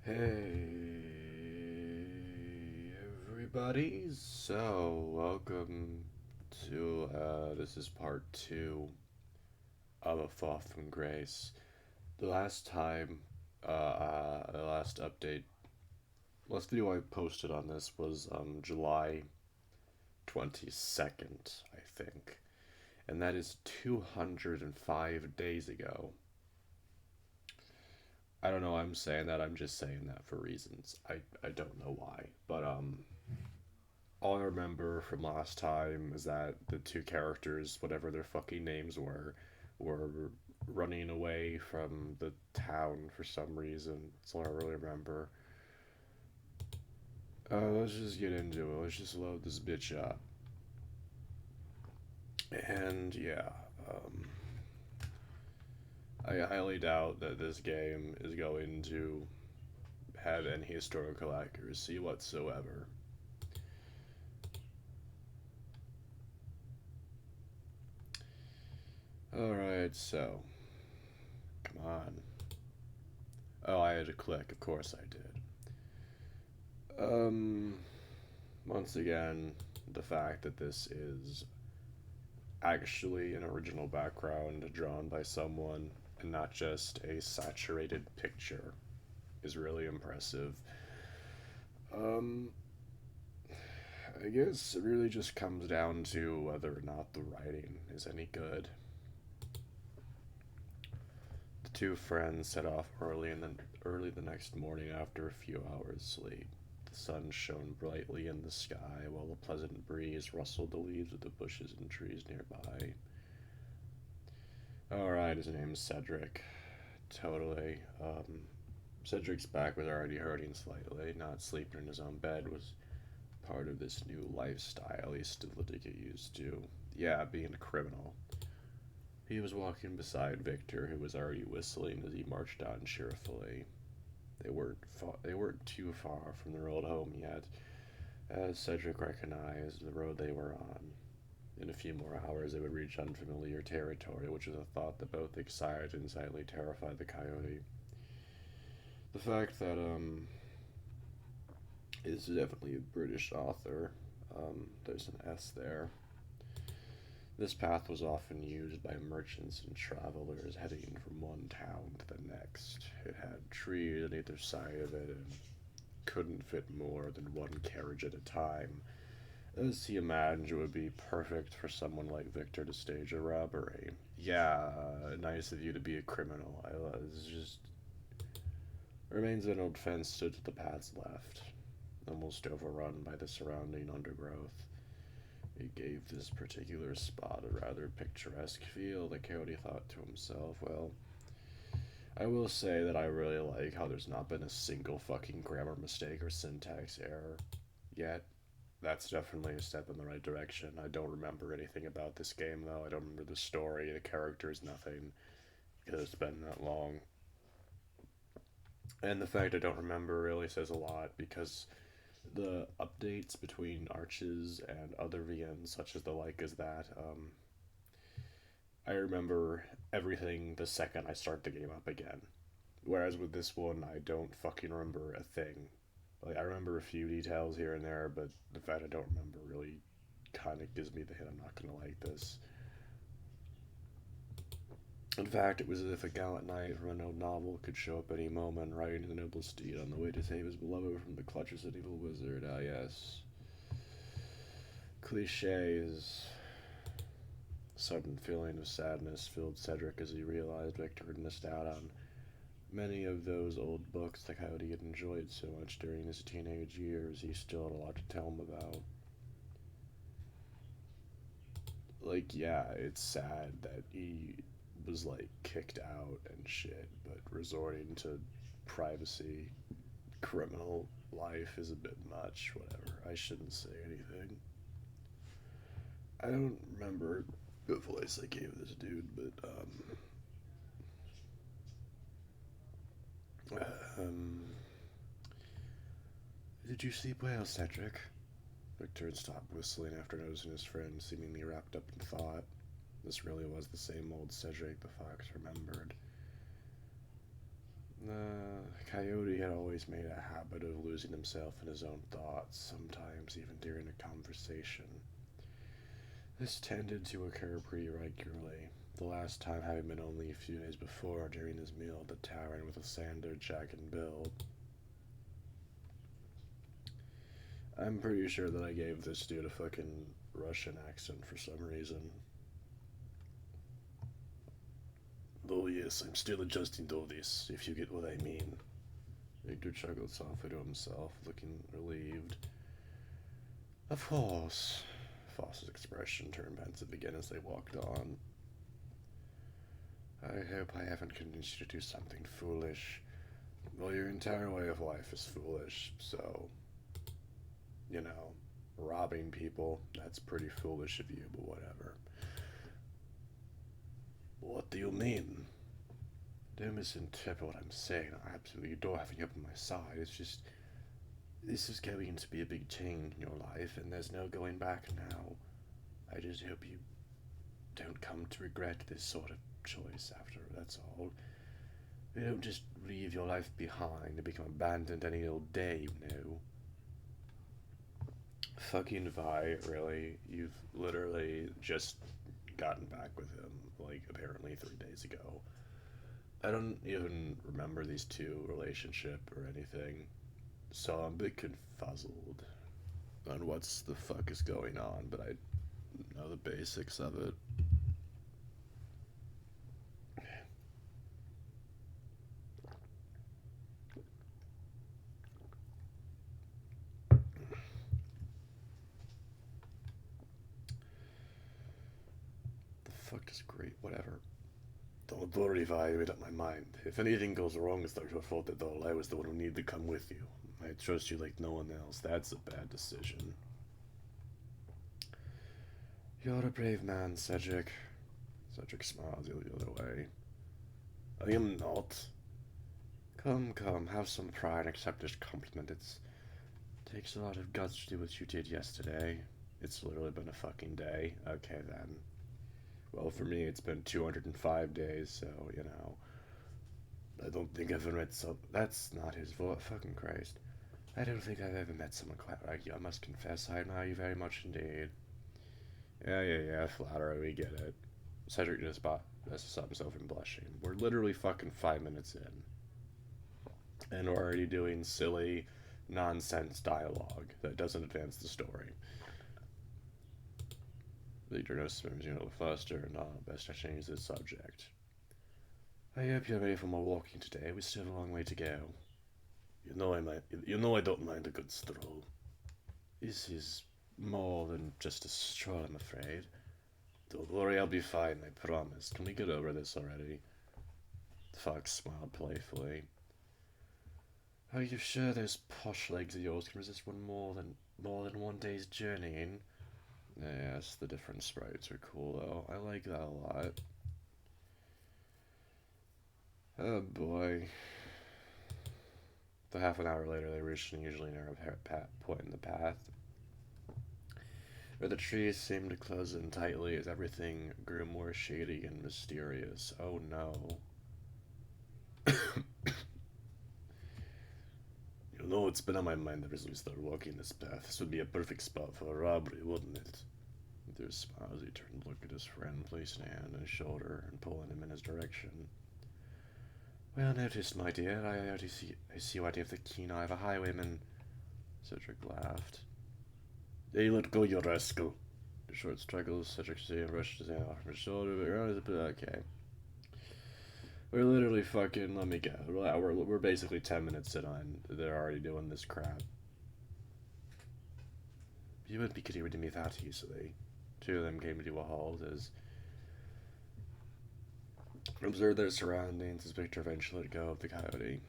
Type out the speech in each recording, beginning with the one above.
Hey, everybody. So, welcome to, this is part two of A Fall from Grace. The last time, the last update, last video I posted on this was, July 22nd, I think. And that is 205 days ago. I don't know, I'm saying that, I'm just saying that for reasons. I don't know why. But, all I remember from last time is that the two characters, whatever their fucking names were running away from the town for some reason. That's all I really remember. Let's just get into it. Let's just load this bitch up. And yeah, um, I highly doubt that this game is going to have any historical accuracy whatsoever. Alright, so, come on. Oh, I had to click. Of course I did. Um, Once again, the fact that this is actually an original background drawn by someone and not just a saturated picture is really impressive. Um, I guess it really just comes down to whether or not the writing is any good. The two friends set off early the next morning after a few hours' sleep. The sun shone brightly in the sky while a pleasant breeze rustled the leaves of the bushes and trees nearby. Alright, his name's Cedric. Totally. Cedric's back was already hurting slightly. Not sleeping in his own bed was part of this new lifestyle he's still to get used to. Yeah, being a criminal. He was walking beside Victor, who was already whistling as he marched on cheerfully. They weren't too far from their old home yet, as Cedric recognized the road they were on. In a few more hours, they would reach unfamiliar territory, which was a thought that both excited and slightly terrified the coyote. The fact that is definitely a British author. There's an S there. This path was often used by merchants and travelers heading from one town to the next. It had trees on either side of it and couldn't fit more than one carriage at a time. As he imagined, it would be perfect for someone like Victor to stage a robbery. Yeah, nice of you to be a criminal. It's just remains of an old fence stood to the path's left, almost overrun by the surrounding undergrowth. It gave this particular spot a rather picturesque feel. The coyote thought to himself, well, I will say that I really like how there's not been a single fucking grammar mistake or syntax error yet. That's definitely a step in the right direction. I don't remember anything about this game, though. I don't remember the story, the characters, nothing, because it's been that long. And the fact I don't remember really says a lot, because the updates between Arches and other VMs, such as the like as that, I remember everything the second I start the game up again. Whereas with this one, I don't fucking remember a thing. Like, I remember a few details here and there, but the fact I don't remember really kind of gives me the hint I'm not gonna like this. In fact, it was as if a gallant knight from an old novel could show up any moment, riding the noble steed on the way to save his beloved from the clutches of an evil wizard. Ah, yes. Cliches. A sudden feeling of sadness filled Cedric as he realized Victor had missed out on many of those old books the coyote had enjoyed so much during his teenage years. He still had a lot to tell him about. Like, yeah, it's sad that he was, like, kicked out and shit, but resorting to privacy, criminal life is a bit much. Whatever. I shouldn't say anything. I don't remember the voice I gave this dude, but, um, did you sleep well, Cedric? Victor had stopped whistling after noticing his friend seemingly wrapped up in thought. This really was the same old Cedric the fox remembered. Coyote had always made a habit of losing himself in his own thoughts, sometimes even during a conversation. This tended to occur pretty regularly, the last time having been only a few days before during his meal at the tavern with a Sander, Jack, and Bill. I'm pretty sure that I gave this dude a fucking Russian accent for some reason. Oh yes, I'm still adjusting to this, if you get what I mean. Victor chuckled softly to himself, looking relieved. Of course. Foss's expression turned pensive again as they walked on. I hope I haven't convinced you to do something foolish. Well, your entire way of life is foolish, so, you know, robbing people, that's pretty foolish of you, but whatever. What do you mean? Don't misinterpret what I'm saying. I absolutely adore having you up on my side. It's just, this is going to be a big change in your life, and there's no going back now. I just hope you don't come to regret this sort of choice after, that's all. You don't just leave your life behind and become abandoned any old day, you know. Fucking Vi, really? You've literally just gotten back with him, like, apparently 3 days ago. I don't even remember these two relationship or anything, so I'm a bit confuzzled on what's the fuck is going on, but I know the basics of it. The fuck is great, whatever. Don't worry if I made up my mind. If anything goes wrong, it's not your fault at all. I was the one who needed to come with you. I trust you like no one else. That's a bad decision. You're a brave man, Cedric. Cedric smiles the other way. I am not. Come, come, have some pride and accept this compliment. It takes a lot of guts to do what you did yesterday. It's literally been a fucking day. Okay, then. Well, for me, it's been 205 days, so, you know. I don't think I've ever met some. That's not his voice. Fucking Christ. I don't think I've ever met someone quite like you. I must confess, I admire you very much indeed. Yeah, flatterer, we get it. Cedric just stopped himself from blushing. We're literally fucking 5 minutes in. And we're already doing silly, nonsense dialogue that doesn't advance the story. Victor notices a little faster and best I change the subject. I hope you're ready for more walking today. We still have a long way to go. You know I don't mind a good stroll. This is more than just a stroll, I'm afraid. Don't worry, I'll be fine, I promise. Can we get over this already? The fox smiled playfully. Are you sure those posh legs of yours can resist more than 1 day's journeying? Yes, the different sprites are cool though. I like that a lot. Oh boy. The half an hour later, they reached an usually narrow point in the path, where the trees seemed to close in tightly as everything grew more shady and mysterious. Oh no. You know, it's been on my mind ever since we started walking this path. This would be a perfect spot for a robbery, wouldn't it? With a smile as he turned to look at his friend, placing a hand on his shoulder and pulling him in his direction. Well noticed, my dear. I see you have the keen eye of a highwayman. Cedric laughed. Hey, let go, you rascal. The short struggles, Cedric rushed his hand off his shoulder, but around his okay. We're literally fucking, let me go. We're basically 10 minutes in on. They're already doing this crap. You won't be getting rid of me that easily. Two of them came to a halt as observed their surroundings as Victor eventually let go of the coyote.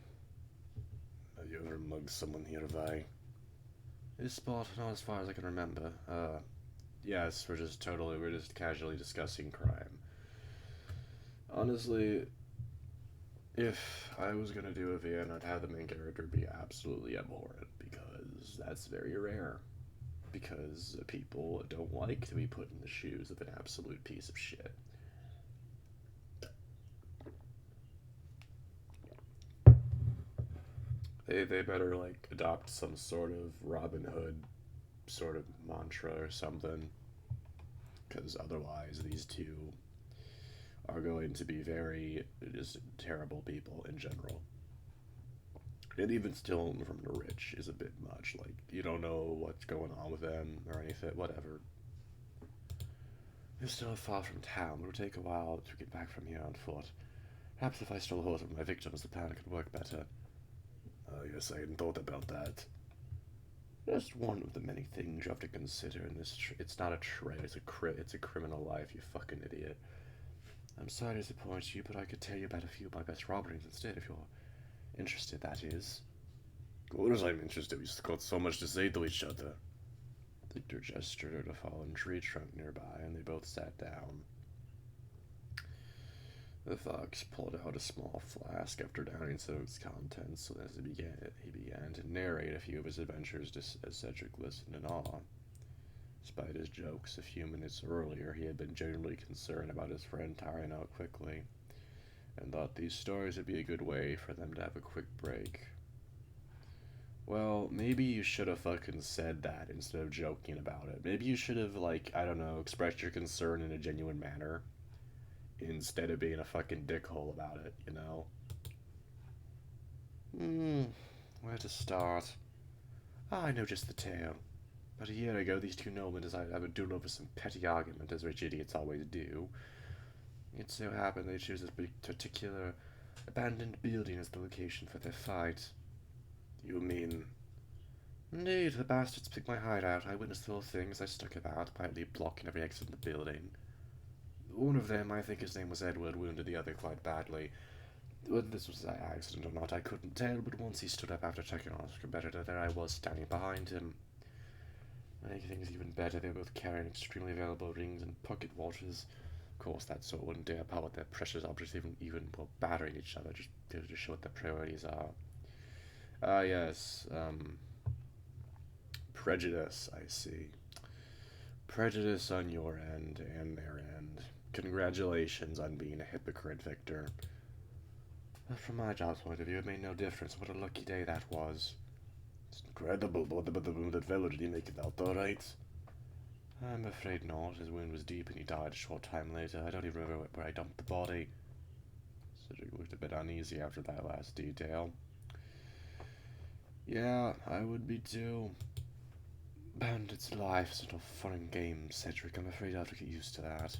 Have you ever mugged someone here, Vi? This spot, not as far as I can remember. Yes, we're just casually discussing crime. Honestly, if I was gonna do a VN, I'd have the main character be absolutely abhorrent, because that's very rare. Because people don't like to be put in the shoes of an absolute piece of shit. They better, like, adopt some sort of Robin Hood sort of mantra or something, because otherwise these two are going to be very just terrible people in general. And even stealing from the rich is a bit much. Like, you don't know what's going on with them or anything, whatever. You're still far from town. It will take a while to get back from here on foot. Perhaps if I stole a horse from my victims, the plan could work better. Yes, I hadn't thought about that. Just one of the many things you have to consider in this. It's not a trade. It's a criminal life. You fucking idiot. I'm sorry to disappoint you, but I could tell you about a few of my best robberies instead, if you're interested. That is. Of course, I'm interested. We've got so much to say to each other. Victor gestured at a fallen tree trunk nearby, and they both sat down. The fox pulled out a small flask after downing some of its contents, so as he began to narrate a few of his adventures as Cedric listened in awe. Despite his jokes a few minutes earlier, he had been genuinely concerned about his friend tiring out quickly, and thought these stories would be a good way for them to have a quick break. Well, maybe you should have fucking said that instead of joking about it. Maybe you should have, like, I don't know, expressed your concern in a genuine manner instead of being a fucking dickhole about it, you know? Where to start? I know just the tale. About a year ago, these two noblemen decided to have a duel over some petty argument, as rich idiots always do. It so happened they chose this particular abandoned building as the location for their fight. You mean? Indeed, the bastards picked my hideout. I witnessed the whole thing as I stuck about, quietly blocking every exit in the building. One of them, I think his name was Edward, wounded the other quite badly. Whether this was an accident or not, I couldn't tell, but once he stood up after checking on his competitor, there I was standing behind him. To make things even better, they were both carrying extremely valuable rings and pocket watches. Of course, that sort wouldn't dare part with their precious objects even while battering each other, just to show what their priorities are. Yes, prejudice, I see. Prejudice on your end and their end. Congratulations on being a hypocrite, Victor. But from my job's point of view, it made no difference. What a lucky day that was. It's incredible, but the wounded fellow, did he make it out alright? I'm afraid not. His wound was deep and he died a short time later. I don't even remember where I dumped the body. Cedric looked a bit uneasy after that last detail. Yeah, I would be too. Bandits' life is not a fun and game, Cedric. I'm afraid I'll have to get used to that.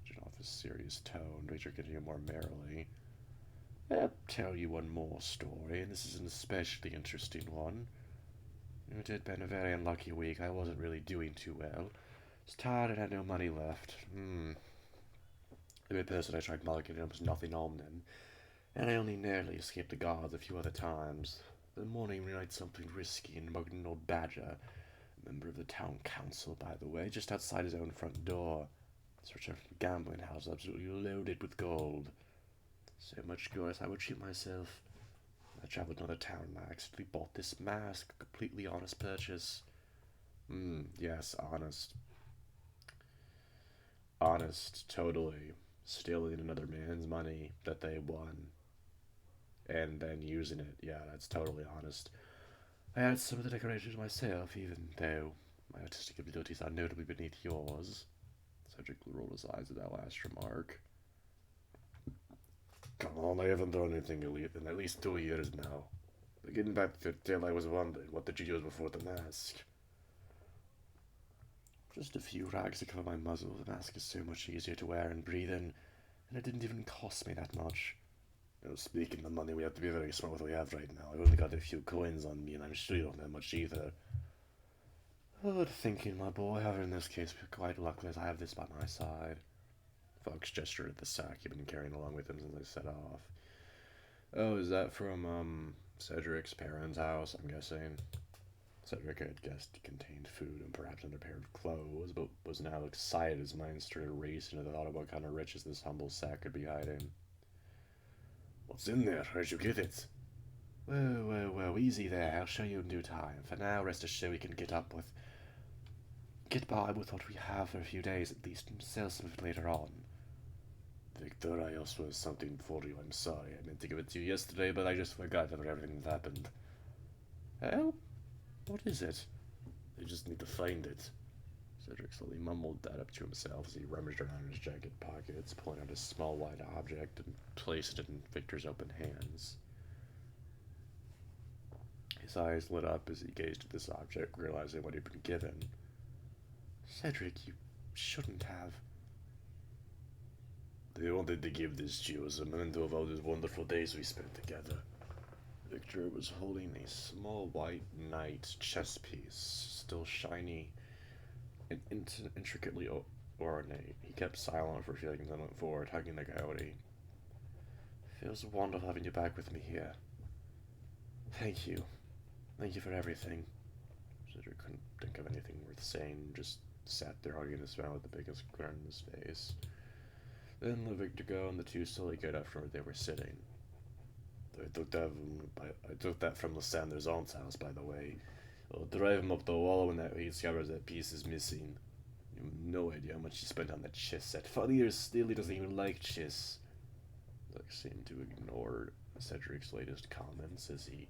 Turn off his serious tone, Victor continued more merrily. I'll tell you one more story, and this is an especially interesting one. It had been a very unlucky week. I wasn't really doing too well. I was tired and had no money left. The big person I tried mulliging was nothing on them, and I only narrowly escaped the guards a few other times. The morning we night something risky and mugged an old badger, a member of the town council, by the way, just outside his own front door. His return from the gambling house absolutely loaded with gold. So much gold I would shoot myself. I travelled to another town and I accidentally bought this mask, a completely honest purchase. Yes, honest. Honest, totally. Stealing another man's money that they won and then using it. Yeah, that's totally honest. I had some of the decorations myself, even though my artistic abilities are notably beneath yours. Cedric rolled his eyes at that last remark. Come on, I haven't done anything in at least 2 years now. But getting back to the tale, I was wondering, what did you use before the mask? Just a few rags to cover my muzzle. The mask is so much easier to wear and breathe in, and it didn't even cost me that much. Speaking of money, we have to be very smart with what we have right now. I've only got a few coins on me, and I'm sure you don't have much either. Good thinking, my boy. However, in this case, we're quite lucky as I have this by my side. Fox gestured at the sack he'd been carrying along with him since they set off. Oh, is that from, Cedric's parents' house, I'm guessing? Cedric had guessed it contained food and perhaps another pair of clothes, but was now excited as his mind started racing to the thought of what kind of riches this humble sack could be hiding. What's in there? Where'd you get it? Whoa, easy there. I'll show you in due time. For now, rest assured we can get by with what we have for a few days at least and sell some of it later on. Victor, I also have something for you. I'm sorry. I meant to give it to you yesterday, but I just forgot after everything that happened. Help? What is it? I just need to find it. Cedric slowly mumbled that up to himself as he rummaged around in his jacket pockets, pulling out a small white object and placed it in Victor's open hands. His eyes lit up as he gazed at this object, realizing what he'd been given. Cedric, you shouldn't have. They wanted to give this to you as a memento of all those wonderful days we spent together. Victor was holding a small white knight chess piece, still shiny and intricately ornate. He kept silent for a few seconds and went forward, hugging the coyote. Feels wonderful having you back with me here. Thank you. Thank you for everything. Cedric couldn't think of anything worth saying, just sat there hugging his friend with the biggest grin on his face. Then let Victor go, and the two slowly got up from where they were sitting. I took that from Lysander's aunt's house, by the way. I'll drive him up the wall when he discovers that piece is missing. You have no idea how much he spent on that chess set. Funnier still, he doesn't even like chess. Luck seemed to ignore Cedric's latest comments as he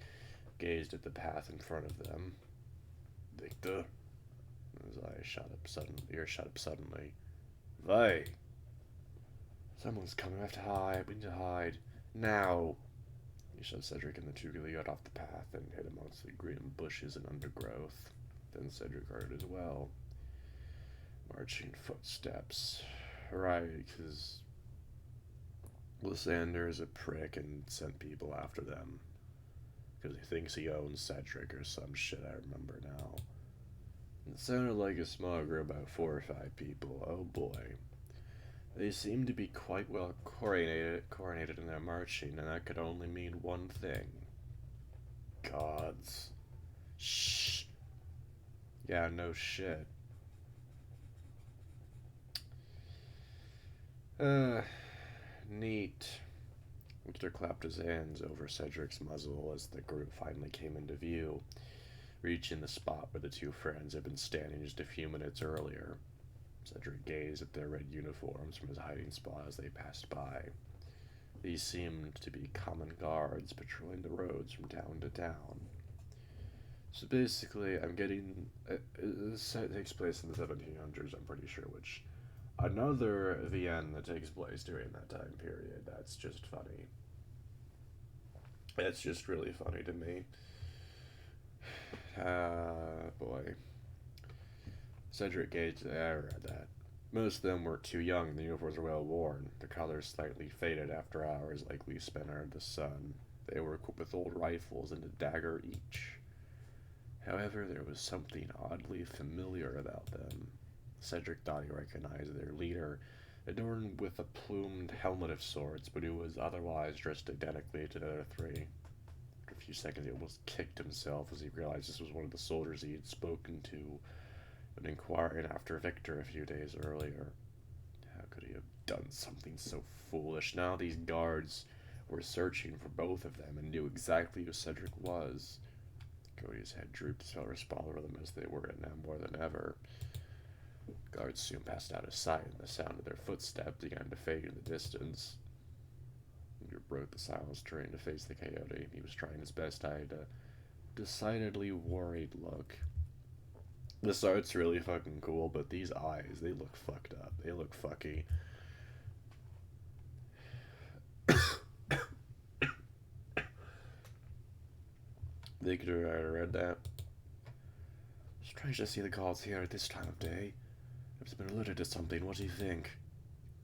gazed at the path in front of them. Victor? His eyes shot up suddenly. Why? Someone's coming. We have to hide. We need to hide. Now! He shoved Cedric and the two got off the path and hid amongst the green bushes and undergrowth. Then Cedric heard as well. Marching footsteps. Right, because Lysander is a prick and sent people after them. Because he thinks he owns Cedric or some shit, I remember now. It sounded like a small group, about 4 or 5 people. Oh boy. They seemed to be quite well coordinated in their marching, and that could only mean one thing. Gods. Shh. Yeah, no shit. Neat. Victor clapped his hands over Cedric's muzzle as the group finally came into view, reaching the spot where the two friends had been standing just a few minutes earlier. Cedric gazed at their red uniforms from his hiding spot as they passed by. These seemed to be common guards patrolling the roads from town to town. So basically, I'm getting... This takes place in the 1700s, I'm pretty sure, which... Another Vienna that takes place during that time period. That's just funny. That's just really funny to me. Boy. Cedric gazed at that. Most of them were too young, and the uniforms were well worn. The colors slightly faded after hours likely spent under the sun. They were equipped with old rifles and a dagger each. However, there was something oddly familiar about them. Cedric thought he recognized their leader, adorned with a plumed helmet of sorts, but who was otherwise dressed identically to the other three. For a few seconds, he almost kicked himself as he realized this was one of the soldiers he had spoken to when inquiring after Victor a few days earlier. How could he have done something so foolish? Now these guards were searching for both of them and knew exactly who Cedric was. Cody's head drooped as felt responsible for them as they were now more than ever. Guards soon passed out of sight, and the sound of their footsteps began to fade in the distance. Andrew broke the silence, turning to face the coyote. He was trying his best to hide a decidedly worried look. This art's really fucking cool, but these eyes, they look fucked up. They look fucky. Victor, I read that. Strange to see the gods here at this time of day. I've been alerted to something. What do you think?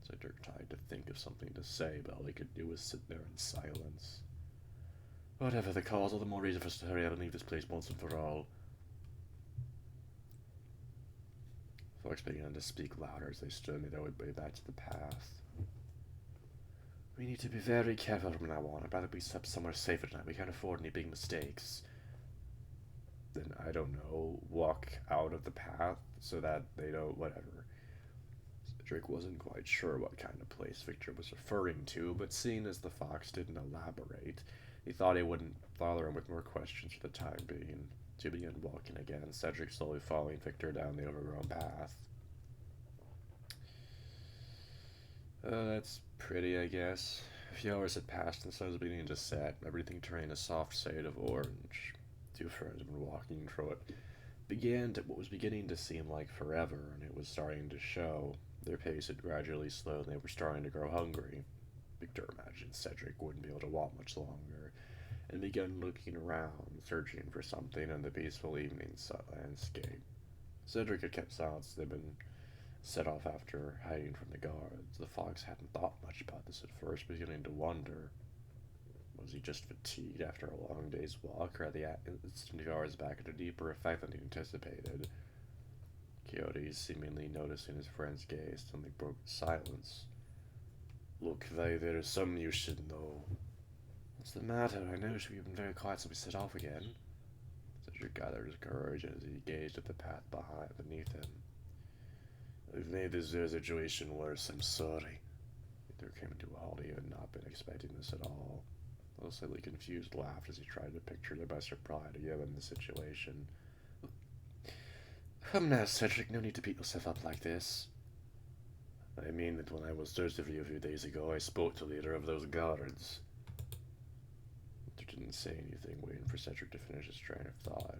Cedric tried to think of something to say, but all he could do was sit there in silence. Whatever the cause, all the more reason for us to hurry up and leave this place once and for all. Folks began to speak louder as they stood on their way back to the path. We need to be very careful from now on. I'd rather we slept somewhere safer tonight. We can't afford any big mistakes. Then, I don't know, walk out of the path so that they don't, whatever. Cedric wasn't quite sure what kind of place Victor was referring to, but seeing as the fox didn't elaborate, he thought he wouldn't bother him with more questions for the time being. To begin walking again, Cedric slowly following Victor down the overgrown path. That's pretty, I guess. A few hours had passed and the sun was beginning to set, everything turning a soft shade of orange. Two friends had been walking through it. What was beginning to seem like forever, and it was starting to show. Their pace had gradually slowed, and they were starting to grow hungry. Victor imagined Cedric wouldn't be able to walk much longer, and began looking around, searching for something in the peaceful evening landscape. Cedric had kept silence. They'd been set off after hiding from the guards. The fox hadn't thought much about this at first, beginning to wonder. Was he just fatigued after a long day's walk, or had the instant guards back at a deeper effect than he anticipated? Coyote, seemingly noticing his friend's gaze, suddenly broke silence. Look, there is something you should know. What's the matter? I noticed you've been very quiet since we set off again. Cedric gathered his courage as he gazed at the path beneath him. We've made this situation worse, I'm sorry. There came to a halt. He had not been expecting this at all. A slightly confused laughed as he tried to picture their best reply given the situation. Come now, Cedric, no need to beat yourself up like this. I mean that when I was searching for you a few days ago, I spoke to the leader of those guards. Victor didn't say anything, waiting for Cedric to finish his train of thought.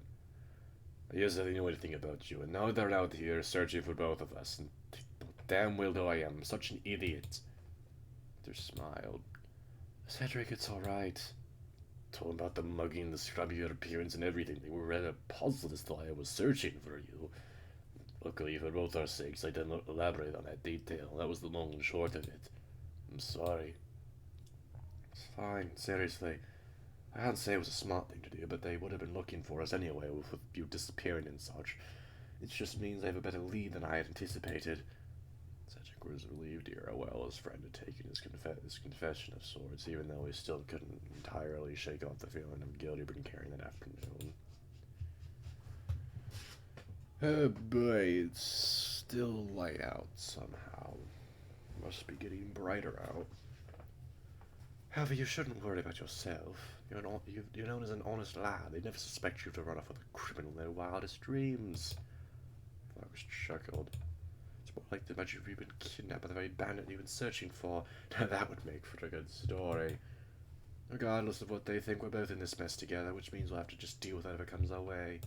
I guess they know anything about you, and now they're out here searching for both of us, and damn well though I am such an idiot. Victor smiled. Cedric, it's alright. Told them about the mugging, the scrubby appearance, and everything. They were rather puzzled as to why I was searching for you. Luckily, for both our sakes, I didn't elaborate on that detail. That was the long and short of it. I'm sorry. It's fine, seriously. I can't say it was a smart thing to do, but they would have been looking for us anyway, with you disappearing and such. It just means I have a better lead than I had anticipated. Cedric was relieved to hear how well his friend had taken his confession of sorts, even though he still couldn't entirely shake off the feeling of guilt he'd been carrying that afternoon. Oh boy, it's still light out somehow. Must be getting brighter out. However, you shouldn't worry about yourself. You're known as an honest lad. They'd never suspect you to run off with a criminal in their wildest dreams. Fox chuckled. It's more like the imagine you've been kidnapped by the very bandit you've been searching for. Now that would make for a good story. Regardless of what they think, we're both in this mess together, which means we'll have to just deal with whatever comes our way.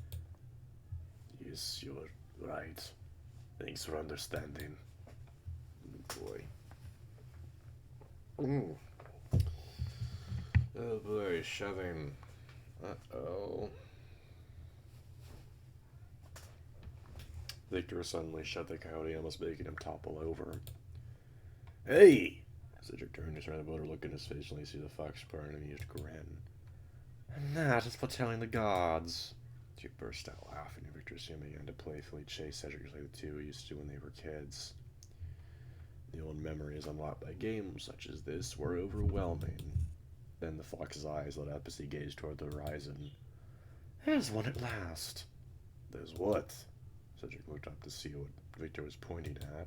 Yes, you're right. Thanks for understanding. Boy. Ooh. Oh boy, shoving. Uh-oh. Victor suddenly shoved the coyote, almost making him topple over. Hey! Cedric turned his around the boat, look in his face, and he see the fox burn, and he just grin. And that is for telling the gods. She burst out laughing, and Victor soon began to playfully chase Cedric like the two used to when they were kids. The old memories unlocked by games such as this were overwhelming. Then the fox's eyes lit up as he gazed toward the horizon. There's one at last. There's what? Cedric looked up to see what Victor was pointing at.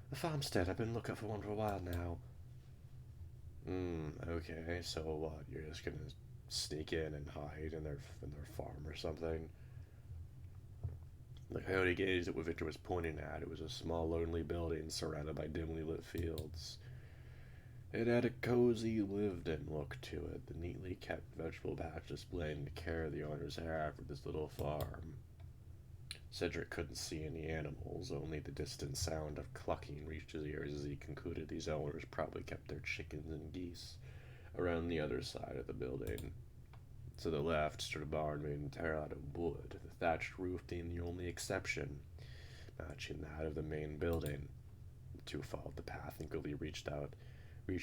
The farmstead. I've been looking for one for a while now. Okay, so what? You're just gonna sneak in and hide in their farm or something? The coyote gazed at what Victor was pointing at. It was a small, lonely building surrounded by dimly lit fields. It had a cozy, lived-in look to it, the neatly kept vegetable patch displaying the care the owners had for this little farm. Cedric couldn't see any animals, only the distant sound of clucking reached his ears as he concluded these owners probably kept their chickens and geese around the other side of the building. To the left stood a barn made entirely out of wood, the thatched roof being the only exception, matching that of the main building. The two followed the path and quickly reached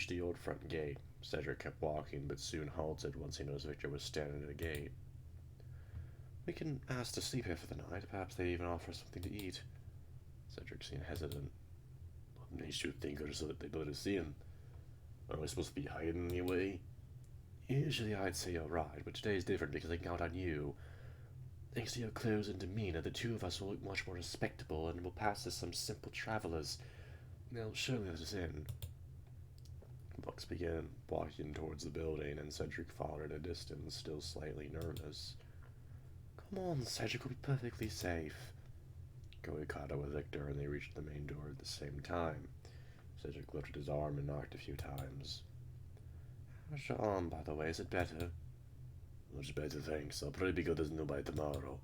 the old front gate. Cedric kept walking, but soon halted once he noticed Victor was standing at the gate. We can ask to sleep here for the night. Perhaps they even offer us something to eat. Cedric seemed hesitant. What makes you think so that they'd let us in? Are we supposed to be hiding anyway? Usually I'd say you're right, but today's different because I can count on you. Thanks to your clothes and demeanor, the two of us will look much more respectable and will pass as some simple travelers. They'll surely let us in. Bucks began walking towards the building, and Cedric followed at a distance, still slightly nervous. Come on, Cedric, will be perfectly safe. Chloe caught up with Victor, and they reached the main door at the same time. Cedric lifted his arm and knocked a few times. How's your arm, by the way? Is it better? Much better, thanks. I'll probably be good as new by tomorrow.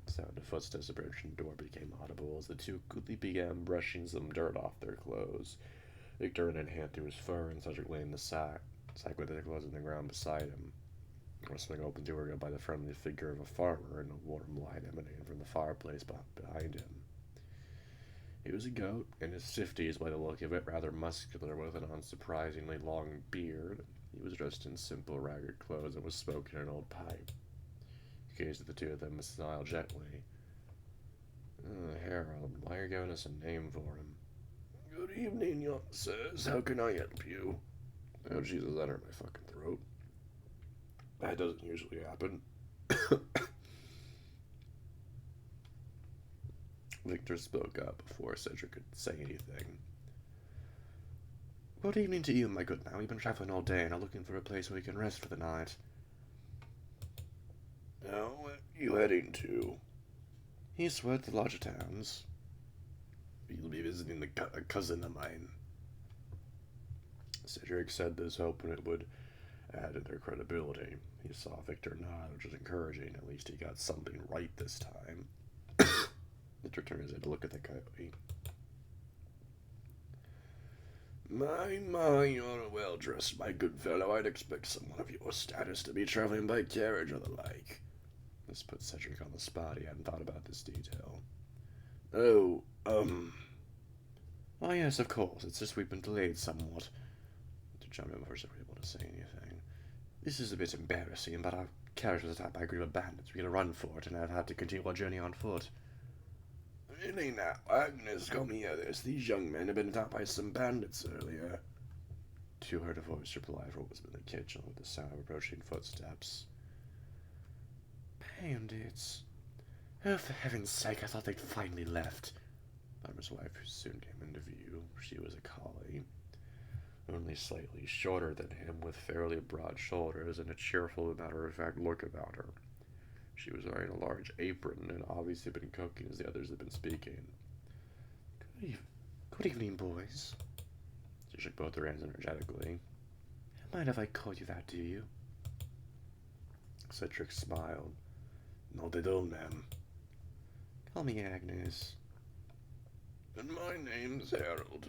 The sound of footsteps approaching the door became audible as the two quickly began brushing some dirt off their clothes. Victor ran a hand through his fur, and Cedric lay in the sack with their clothes on the ground beside him. Whistling open door by the friendly figure of a farmer and a warm light emanating from the fireplace behind him. He was a goat, in his 50s by the look of it, rather muscular with an unsurprisingly long beard. He was dressed in simple, ragged clothes and was smoking an old pipe. He gazed at the two of them and smiled gently. Harold, why are you giving us a name for him? Good evening, young sirs. How can I help you? Oh, Jesus, that hurt my fucking throat. That doesn't usually happen. Victor spoke up before Cedric could say anything. Good evening to you, my good man. We've been traveling all day and are looking for a place where we can rest for the night. Now, where are you heading to? Eastward, the larger towns. You'll be visiting a cousin of mine. Cedric said this, hoping it would add to their credibility. He saw Victor nod, which was encouraging. At least he got something right this time. Victor turned his head to look at the coyote. My, you're well-dressed, my good fellow. I'd expect someone of your status to be traveling by carriage or the like. This put Cedric on the spot. He hadn't thought about this detail. Oh, Why, yes, of course. It's just we've been delayed somewhat. To jump in before they were able to say anything. This is a bit embarrassing, but our carriage was attacked by a group of bandits. We had to run for it, and I've had to continue our journey on foot. Really now, Agnes, come here. These young men have been attacked by some bandits earlier. Two heard a voice reply from what was in the kitchen with the sound of approaching footsteps. Bandits? Oh, for heaven's sake, I thought they'd finally left. Farmer's wife soon came into view. She was a collie, only slightly shorter than him, with fairly broad shoulders and a cheerful, matter-of-fact look about her. She was wearing a large apron and obviously been cooking as the others had been speaking. Good evening, boys. She shook both her hands energetically. Mind if I call you that, do you? Cedric smiled. Not at all, ma'am. Call me Agnes. And my name's Harold.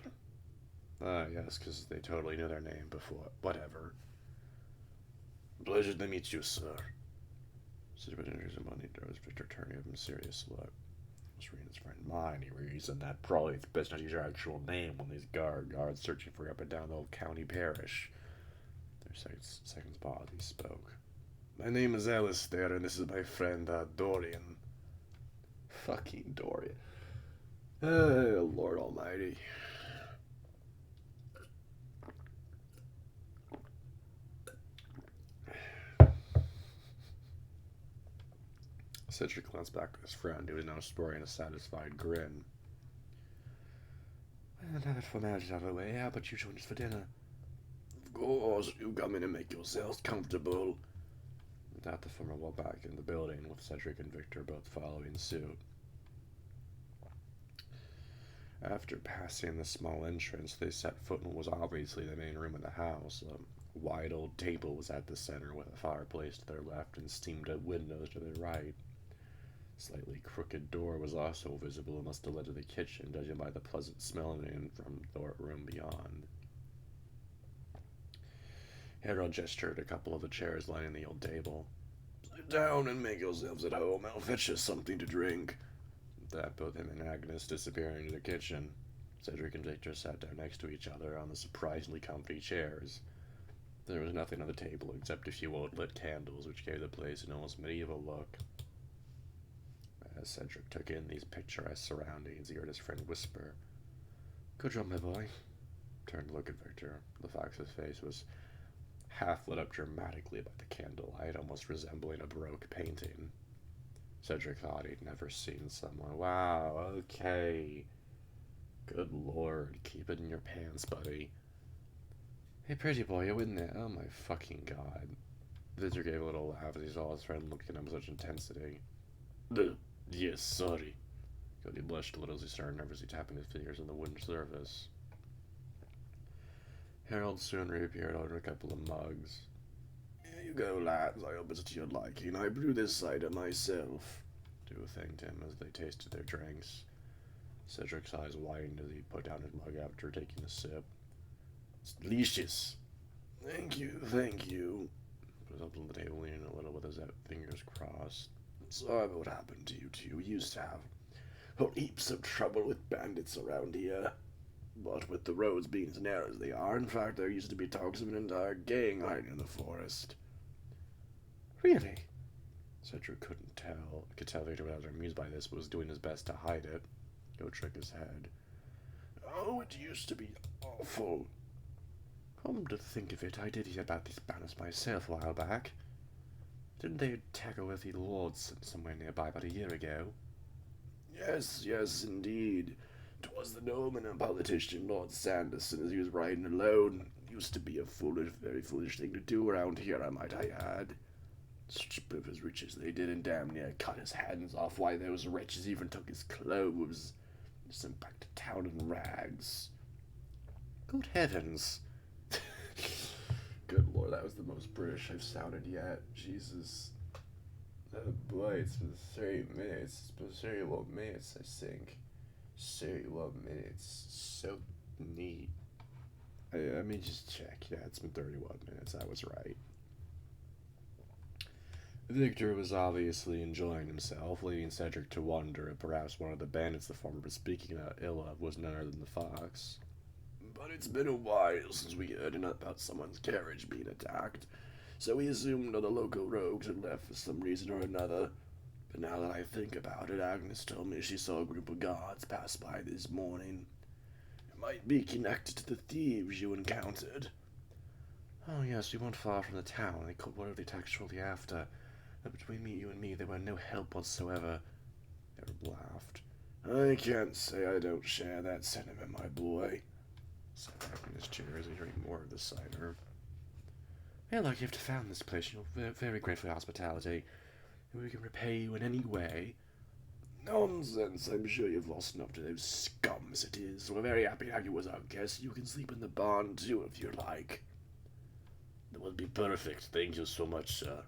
Yes, because they totally knew their name before. Whatever. Pleasure to meet you, sir. Cedric introduced him on the door, Victor turning up a serious look. Was reading his friend mine. He reasoned that probably it's best not to use your actual name when these guards searching for you up and down the old county parish. After seconds pause, he spoke. My name is Alistair, and this is my friend, Dorian. Fucking Dorian. Oh, Lord Almighty. Cedric glanced back at his friend, who was now sporting a satisfied grin. Well, now that formality's out of the way, how about you join us for dinner? Of course, you come in and make yourselves comfortable. With that, the former walked back in the building, with Cedric and Victor both following suit. After passing the small entrance, they set foot in what was obviously the main room of the house. A wide old table was at the center, with a fireplace to their left and steamed windows to their right. A slightly crooked door was also visible and must have led to the kitchen, judging by the pleasant smell emanating from the room beyond. Harold gestured at a couple of the chairs lining the old table. Sit down and make yourselves at home. I'll fetch you something to drink. With that, both him and Agnes disappeared into the kitchen. Cedric and Victor sat down next to each other on the surprisingly comfy chairs. There was nothing on the table except a few old-lit candles, which gave the place an almost medieval look. As Cedric took in these picturesque surroundings, he heard his friend whisper, Good job, my boy. Turned to look at Victor. The fox's face was half lit up dramatically by the candlelight, almost resembling a Baroque painting. Cedric thought he'd never seen someone. Wow, okay. Good lord, keep it in your pants, buddy. Hey, pretty boy, you in there? Oh my fucking god. Victor gave a little laugh as he saw his friend looking at him with such intensity. Yes, sorry. Cody blushed a little as he started nervously tapping his fingers on the wooden surface. Harold soon reappeared holding a couple of mugs. Here you go, lads. I hope it's to your liking. I brewed this cider myself. Duo thanked him as they tasted their drinks. Cedric's eyes widened as he put down his mug after taking a sip. It's delicious. Thank you, thank you. Put it up on the table, leaning a little with his fingers crossed. Sorry about what happened to you two. We used to have whole heaps of trouble with bandits around here. But with the roads being as narrow as they are, in fact, there used to be talks of an entire gang hiding in the forest. Really? Cedric could tell Victor was amused by this, but was doing his best to hide it. Go shook his head. Oh, it used to be awful. Come to think of it, I did hear about these bandits myself a while back. Didn't they attack a wealthy lord somewhere nearby about a year ago? Yes, yes, indeed. 'Twas the nobleman and politician Lord Sanderson, as he was riding alone. Used to be a foolish, very foolish thing to do around here, I might add. Strip of his riches they did, and damn near cut his hands off. Why, those wretches even took his clothes. Sent back to town in rags. Good heavens. Good lord, that was the most British I've sounded yet. Jesus. Oh boy, it's been 30 minutes. It's been 31 minutes, I think. 31 minutes. So neat. Let me just check. Yeah, it's been 31 minutes. I was right. Victor was obviously enjoying himself, leaving Cedric to wonder if perhaps one of the bandits the farmer was speaking ill of was none other than the fox. But it's been a while since we heard about someone's carriage being attacked, so we assumed all the local rogues had left for some reason or another. But now that I think about it, Agnes told me she saw a group of guards pass by this morning. It might be connected to the thieves you encountered. Oh yes, we weren't far from the town. They caught word of the attack shortly after. But between you and me, there were no help whatsoever. Harold laughed. I can't say I don't share that sentiment, my boy. Sat back in his chair as he drank more of the cider. We're lucky you have found this place. You're very grateful for your hospitality. And we can repay you in any way. Nonsense. I'm sure you've lost enough to those scum as it is. We're very happy to have you as our guest. You can sleep in the barn, too, if you like. That would be perfect. Thank you so much, sir.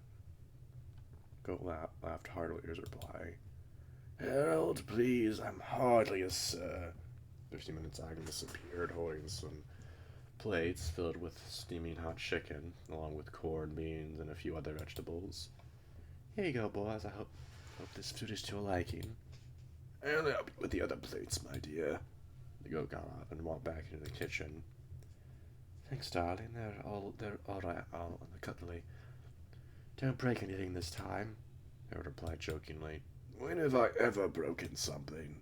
Goat laughed heartily at his reply. Harold, please, I'm hardly a sir. 15 minutes Agnes appeared, holding some plates filled with steaming hot chicken, along with corn, beans, and a few other vegetables. Here you go, boys. I hope this food is to your liking. I'll help you with the other plates, my dear. The goat got up and walked back into the kitchen. Thanks, darling. They're all right, all on the cutlery. Don't break anything this time, Harold replied jokingly. When have I ever broken something?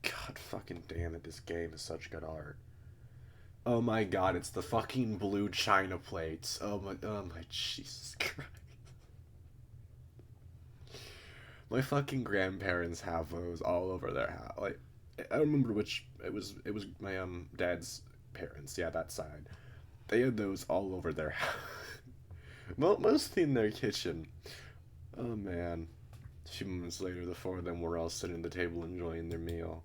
God fucking damn it, this game is such good art. Oh my god, it's the fucking blue china plates. Oh my Jesus Christ. My fucking grandparents have those all over their house. Like, I don't remember which, it was my dad's parents, yeah, that side. They had those all over their house. Well, mostly in their kitchen. Oh man. A few moments later, the four of them were all sitting at the table enjoying their meal.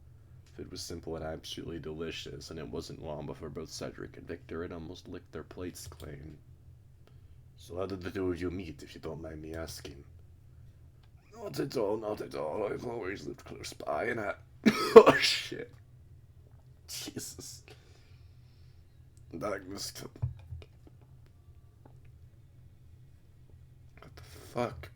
It was simple and absolutely delicious, and it wasn't long before both Cedric and Victor had almost licked their plates clean. So how did the two of you meet, if you don't mind me asking? Not at all, not at all. I've always lived close by, and oh, shit. Jesus. Agnes. What the fuck?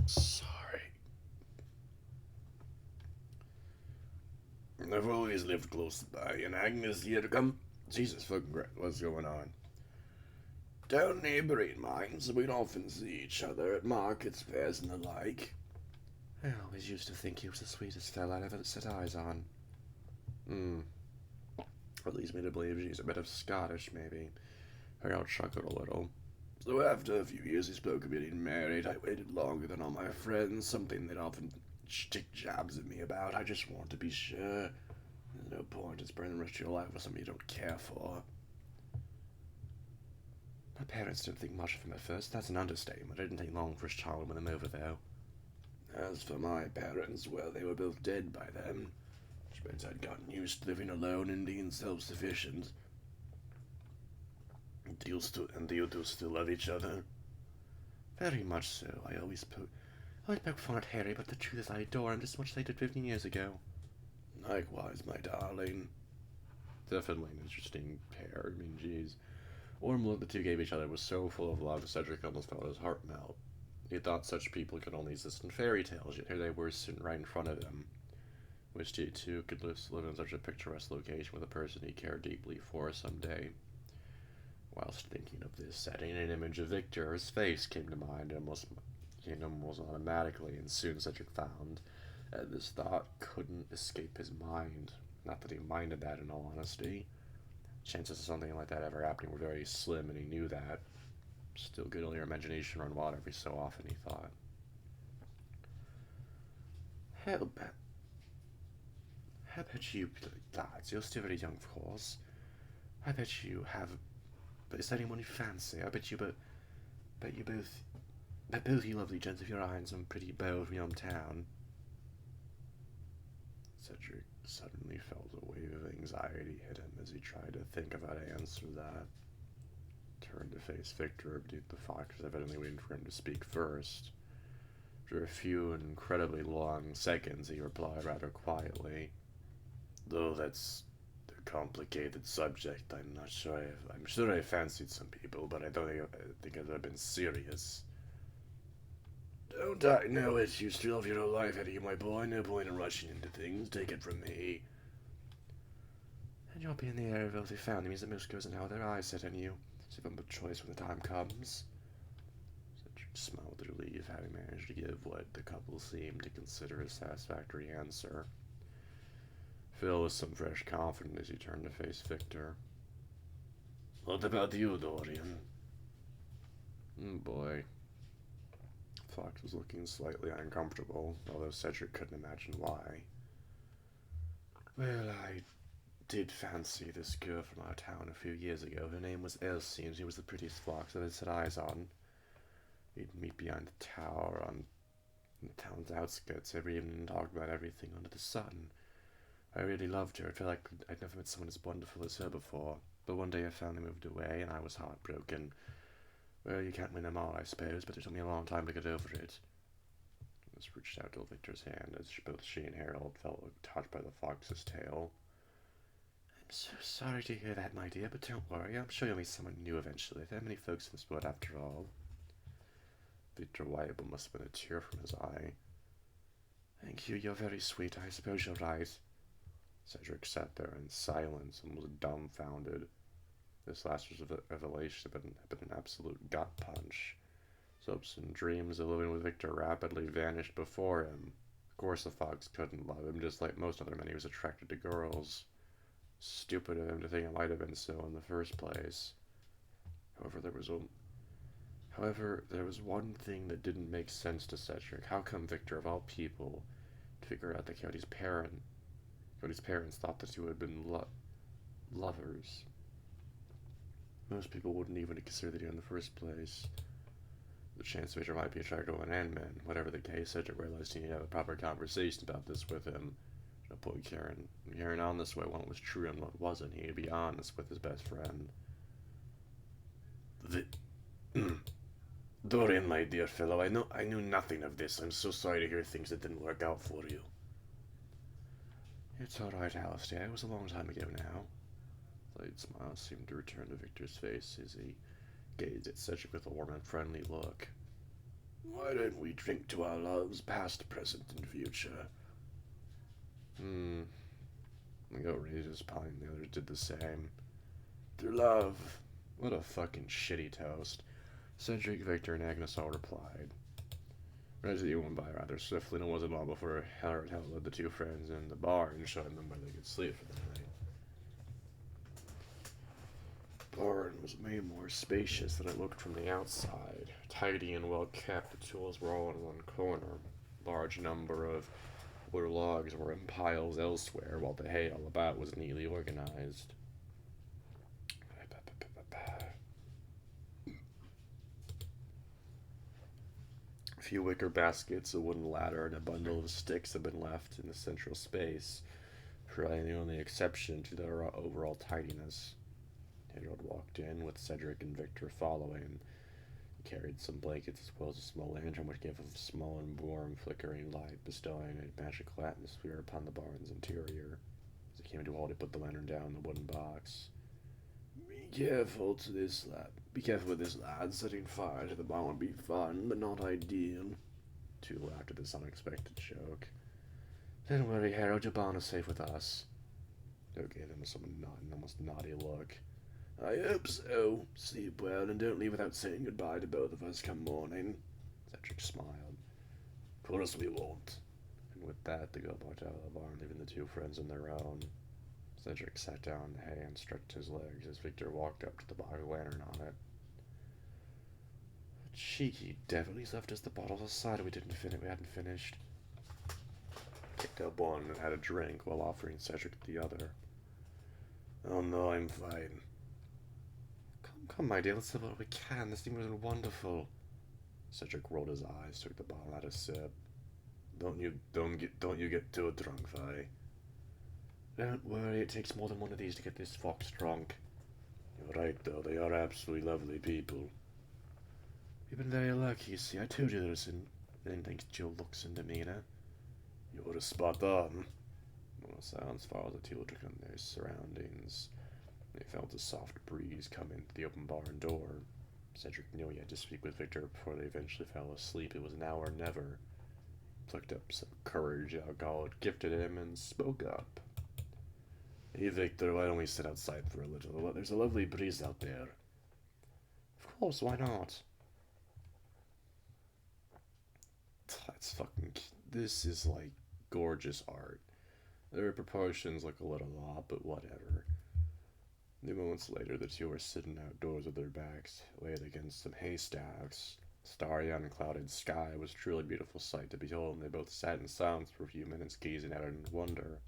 Sorry. I've always lived close by, and Agnes here to come. Jesus fucking Christ, what's going on? Down neighboring mines, we'd often see each other at markets, fairs, and the like. I always used to think he was the sweetest fella I'd ever set eyes on. Or at least made to believe she's a bit of Scottish, maybe. Harold chuckled a little. So after a few years he spoke of getting married, I waited longer than all my friends, something they'd often stick jabs at me about. I just wanted to be sure. There's no point in spending the rest of your life with somebody you don't care for. My parents didn't think much of him at first. That's an understatement. It didn't take long for his child to win him over, though. As for my parents, well, they were both dead by then, which means I'd gotten used to living alone and being self-sufficient. Do you two still love each other? Very much so. I always poke fun at Harry, but the truth is I adore him just as much as I did 15 years ago. Likewise, my darling. Definitely an interesting pair. I mean, jeez. Warm look the two gave each other was so full of love, Cedric almost felt his heart melt. He thought such people could only exist in fairy tales, yet here they were sitting right in front of him. Wished he too could live in such a picturesque location with a person he cared deeply for someday. Whilst thinking of this setting, an image of Victor, his face, came to mind almost automatically, and soon Cedric found that this thought couldn't escape his mind. Not that he minded that, in all honesty. Chances of something like that ever happening were very slim, and he knew that. Still good on your imagination run wild every so often, he thought. How about you, lads? You're still very young, of course. I bet you have. But is there anyone you fancy? I bet you both you lovely gents of your eye and some pretty beau from your town. Cedric suddenly felt a wave of anxiety hit him as he tried to think of how to answer that. Turned to face Victor, but the fox was evidently waiting for him to speak first. After a few incredibly long seconds, he replied rather quietly, "Though that's a complicated subject, I'm sure I fancied some people, but I don't think I've ever been serious." "Don't I know it? You still have your whole life ahead of you, my boy. No point in rushing into things. Take it from me." "And you'll be in the air of wealthy family means that most girls and how their eyes set on you. So you have a choice when the time comes." Cedric smiled with relief, having managed to give what the couple seemed to consider a satisfactory answer. Filled with some fresh confidence as he turned to face Victor. "What about you, Dorian?" Boy. Fox was looking slightly uncomfortable, although Cedric couldn't imagine why. "Well, I did fancy this girl from our town a few years ago. Her name was Elsie, and she was the prettiest fox I've ever set eyes on. We'd meet behind the tower on the town's outskirts every evening and talk about everything under the sun. I really loved her. I felt like I'd never met someone as wonderful as her before. But one day I finally moved away, and I was heartbroken. Well, you can't win them all, I suppose, but it took me a long time to get over it." Alice reached out to Victor's hand as both she and Harold felt touched by the fox's tail. "I'm so sorry to hear that, my dear, but don't worry. I'm sure you'll meet someone new eventually. There are many folks in this world after all." Victor Weibel must have been a tear from his eye. "Thank you. You're very sweet. I suppose you're right." Cedric sat there in silence and was dumbfounded. This last revelation had been an absolute gut punch. Hopes and dreams of living with Victor rapidly vanished before him. Of course the fox couldn't love him, just like most other men. He was attracted to girls. Stupid of him to think it might have been so in the first place. However, there was one thing that didn't make sense to Cedric. How come Victor, of all people, to figure out that Cody's parents thought the two had been lovers? Most people wouldn't even consider the two in the first place. The chance Victor might be attracted to an man. Whatever the case, Cedric realized he needed to have a proper conversation about this with him. No point carrying on this way when what was true and what wasn't. He had to be honest with his best friend. "Dorian, my dear fellow, I knew nothing of this. I'm so sorry to hear things that didn't work out for you." "It's all right, Alistair. It was a long time ago now." A light smile seemed to return to Victor's face as he gazed at Cedric with a warm and friendly look. "Why don't we drink to our loves, past, present, and future?" Go raised his pint, and the others did the same. "To love." What a fucking shitty toast. Cedric, Victor, and Agnes all replied. Reggie went by rather swiftly, and it wasn't long before Howard led the two friends in the bar and showed them where they could sleep for the night. The barn was way more spacious than it looked from the outside. Tidy and well kept, the tools were all in one corner. Large number of where logs were in piles elsewhere while the hay all about was neatly organized. A few wicker baskets, a wooden ladder, and a bundle of sticks had been left in the central space, probably the only exception to their overall tidiness. Harold walked in, with Cedric and Victor following. He carried some blankets as well as a small lantern which gave a small and warm, flickering light, bestowing a magical atmosphere upon the barn's interior. As he came to a halt, he put the lantern down in the wooden box. Be careful with this, lad. Setting fire to the barn would be fun, but not ideal. Two laughed at this unexpected joke. Don't worry, Harold, your barn is safe with us. Joe gave him an almost naughty look. I hope so. Sleep well, and don't leave without saying goodbye to both of us come morning. Cedric smiled. Of course we won't. And with that, the girl walked out of the barn, leaving the two friends on their own. Cedric sat down in the hay and stretched his legs as Victor walked up to the box with a lantern on it. Cheeky devil, he's left us the bottles of cider we hadn't finished. Picked up one and had a drink while offering Cedric the other. Oh no, I'm fine. Come, my dear, let's have what we can. This thing was wonderful. Cedric rolled his eyes, took the bottle, had a sip. Don't you get too drunk, Vi. Don't worry, it takes more than one of these to get this fox drunk. You're right, though. They are absolutely lovely people. We've been very lucky, you see. I told you there was anything thanks to your looks and demeanor. You were spot on. Well, silence followed the two took on their surroundings. They felt a soft breeze come into the open barn door. Cedric knew he had to speak with Victor before they eventually fell asleep. It was now or never. Plucked up some courage alcohol had gifted him and spoke up. Hey, Victor, why don't we sit outside for a little? There's a lovely breeze out there. Of course, why not? This is like gorgeous art. Their proportions look a little off, but whatever. A few moments later, the two were sitting outdoors with their backs laid against some haystacks. Starry, unclouded sky was a truly beautiful sight to behold, and they both sat in silence for a few minutes, gazing at it in wonder.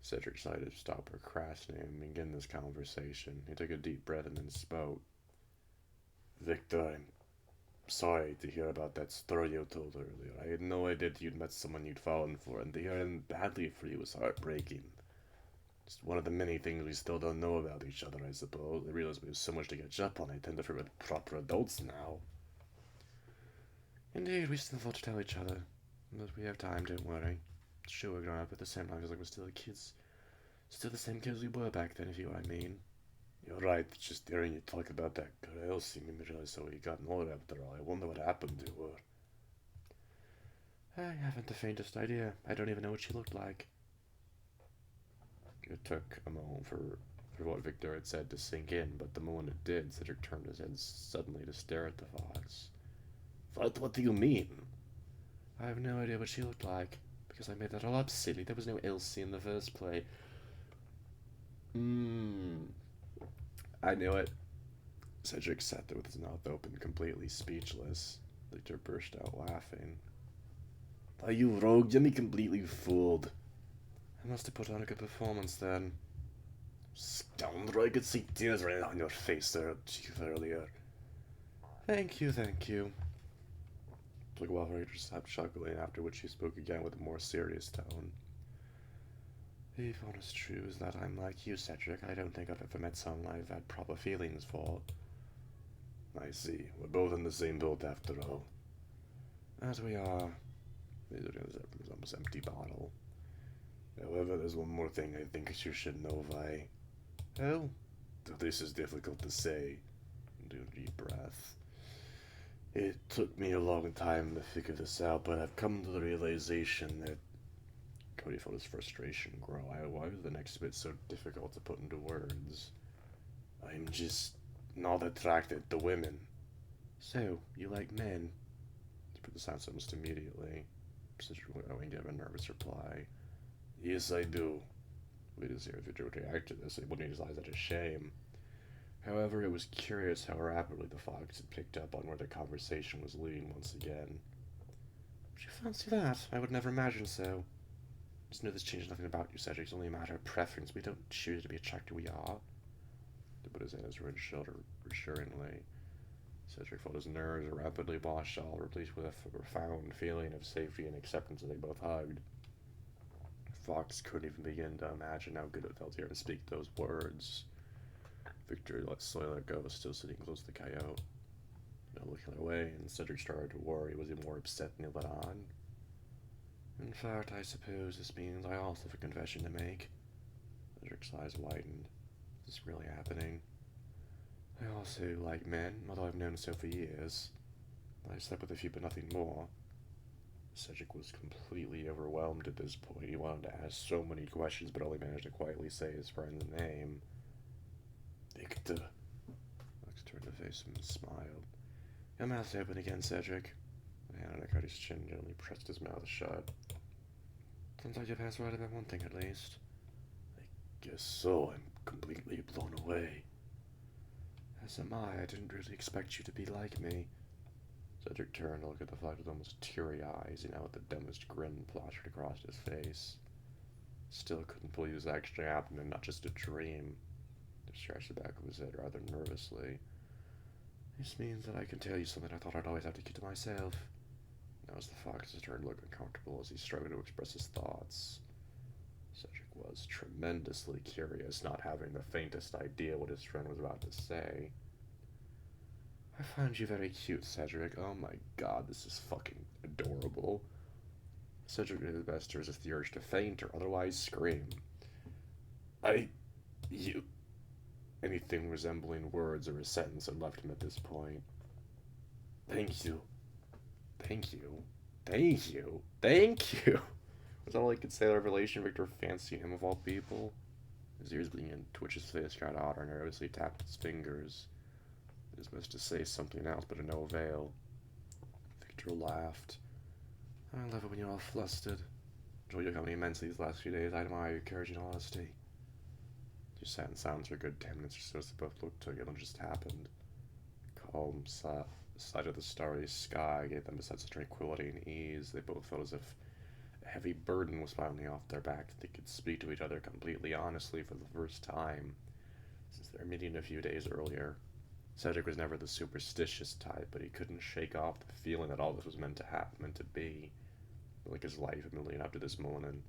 Cedric decided to stop procrastinating and begin this conversation. He took a deep breath and then spoke. Victor, I'm sorry to hear about that story you told earlier. I had no idea that you'd met someone you'd fallen for, and to hear him badly for you was heartbreaking. It's one of the many things we still don't know about each other, I suppose. I realize we have so much to catch up on. I tend to forget proper adults now. Indeed, we still have to tell each other. But we have time, don't worry. Sure, we're growing up at the same time, because like we're still kids. Still the same kids we were back then, if you know what I mean. You're right, just hearing you talk about that girl Elsie made me realize how we gotten older after all. I wonder what happened to her. I haven't the faintest idea. I don't even know what she looked like. It took a moment for what Victor had said to sink in, but the moment it did, Cedric turned his head suddenly to stare at the fox. What do you mean? I have no idea what she looked like, because I made that all up, silly. There was no Elsie in the first place. I knew it. Cedric sat there with his mouth open, completely speechless. Victor burst out laughing. Are you rogue? You me completely fooled. I must have put on a good performance then. Scoundrel, I could see tears running down your face there, Chief, earlier. Thank you. Took a while for her to stop chuckling, after which she spoke again with a more serious tone. The honest truth is that I'm like you, Cedric. I don't think I've ever met someone I've had proper feelings for. I see. We're both in the same boat after all. As we are. There's an almost empty bottle. However, there's one more thing I think you should know, Vi. Oh? This is difficult to say. Do a deep breath. It took me a long time to figure this out, but I've come to the realization that Cody felt his frustration grow. Why was the next bit so difficult to put into words? I'm just not attracted to women. So, you like men? He put the silence almost immediately. Cedric gave a nervous reply. Yes, I do. Wait to see if Victor would react to this. He wouldn't use his eyes out of shame. However, it was curious how rapidly the fox had picked up on where the conversation was leading once again. Would you fancy that? I would never imagine so. Just know this changes nothing about you, Cedric. It's only a matter of preference. We don't choose to be attracted, we are. He put his hand on his red shoulder reassuringly. Cedric felt his nerves rapidly wash out, replaced with a profound feeling of safety and acceptance as they both hugged. Fox couldn't even begin to imagine how good it felt to hear him speak those words. Victor slowly let go, still sitting close to the coyote. No looking away, and Cedric started to worry. Was he more upset than he let on? In fact, I suppose this means I also have a confession to make. Cedric's eyes widened. Is this really happening? I also like men, although I've known so for years. I slept with a few, but nothing more. Cedric was completely overwhelmed at this point. He wanted to ask so many questions, but only managed to quietly say his friend's name. Victor. Max turned to face him and smiled. Your mouth's open again, Cedric. The hand on Cody's chin gently pressed his mouth shut. Sounds like your past right about one thing, at least. I guess so. I'm completely blown away. As am I. I didn't really expect you to be like me. Cedric turned to look at the flag with almost teary eyes, and now with the dumbest grin plastered across his face. Still couldn't believe this actually happened and not just a dream. He scratched the back of his head rather nervously. This means that I can tell you something I thought I'd always have to keep to myself. Now as the fox's turn to look uncomfortable as he struggled to express his thoughts. Cedric was tremendously curious, not having the faintest idea what his friend was about to say. I find you very cute, Cedric. Oh my god, this is fucking adorable. Cedric did his best to resist the urge to faint or otherwise scream. You... Anything resembling words or a sentence had left him at this point. Thank you. Thank you. Thank you. Thank you. Was that all he could say? The revelation Victor fancied him of all people? His ears bleeding and Twitch's face got hotter, nervously tapped his fingers. It was best to say something else, but to no avail. Victor laughed. I love it when you're all flustered. Enjoyed your company immensely these last few days. I admire your courage and honesty. She sat in silence for a good 10 minutes or so as they both looked together and just happened. Calm sight of the starry sky gave them a sense of tranquility and ease. They both felt as if a heavy burden was finally off their back, that they could speak to each other completely honestly for the first time since their meeting a few days earlier. Cedric was never the superstitious type, but he couldn't shake off the feeling that all this was meant to happen, meant to be. Like his life had been leading up to this moment, and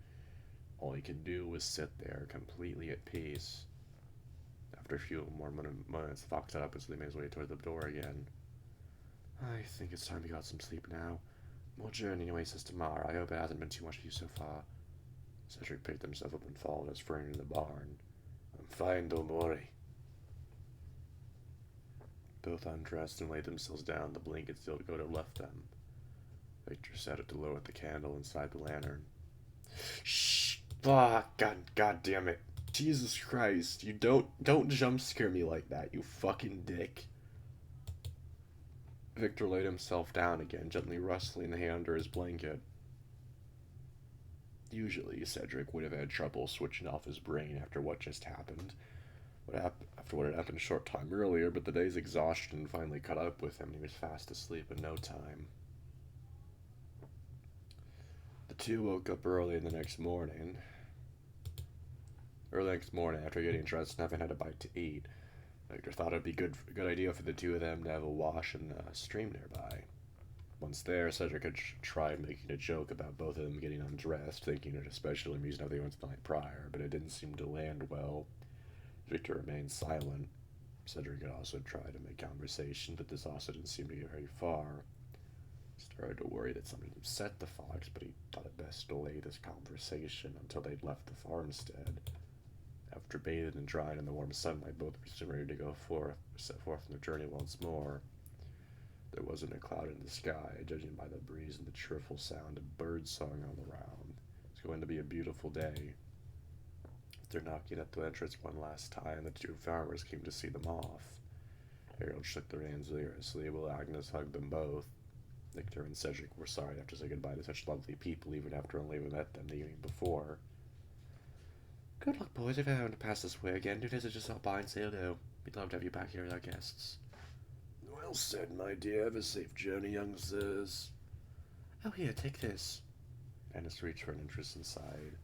all he could do was sit there, completely at peace. After a few more moments, Fox got up as they made his way toward the door again. I think it's time we got some sleep now. More journey away since tomorrow. I hope it hasn't been too much for you so far. Cedric picked himself up and followed his friend into the barn. I'm fine, don't worry. Both undressed and laid themselves down. The blanket still left them. Victor sat up to lower the candle inside the lantern. Shh! Fuck! God damn it! Jesus Christ! You don't jump scare me like that, you fucking dick. Victor laid himself down again, gently rustling the hand under his blanket. Usually, Cedric would have had trouble switching off his brain after what just happened. After what had happened a short time earlier, but the day's exhaustion finally caught up with him and he was fast asleep in no time. The two woke up early the next morning, after getting dressed and having had a bite to eat. Victor thought it'd be a good idea for the two of them to have a wash in the stream nearby. Once there, Cedric had tried making a joke about both of them getting undressed, thinking it especially amusing how they went the night prior, but it didn't seem to land well. Victor remained silent. Cedric had also tried to make conversation, but this also didn't seem to get very far. He started to worry that something upset the fox, but he thought it best to delay this conversation until they'd left the farmstead. After bathing and drying in the warm sunlight, both were soon ready to set forth on their journey once more. There wasn't a cloud in the sky, judging by the breeze and the cheerful sound of birdsong all around. It's going to be a beautiful day. After knocking at the entrance one last time, the two farmers came to see them off. Harold shook their hands vigorously, while Agnes hugged them both. Victor and Cedric were sorry to have to say goodbye to such lovely people, even after only having met them the evening before. Good luck, boys, if you're having to pass this way again. Do visit just stop by and say hello. We'd love to have you back here as our guests. Well said, my dear. Have a safe journey, young sirs. Oh, here, take this. Dennis reached for an entrance inside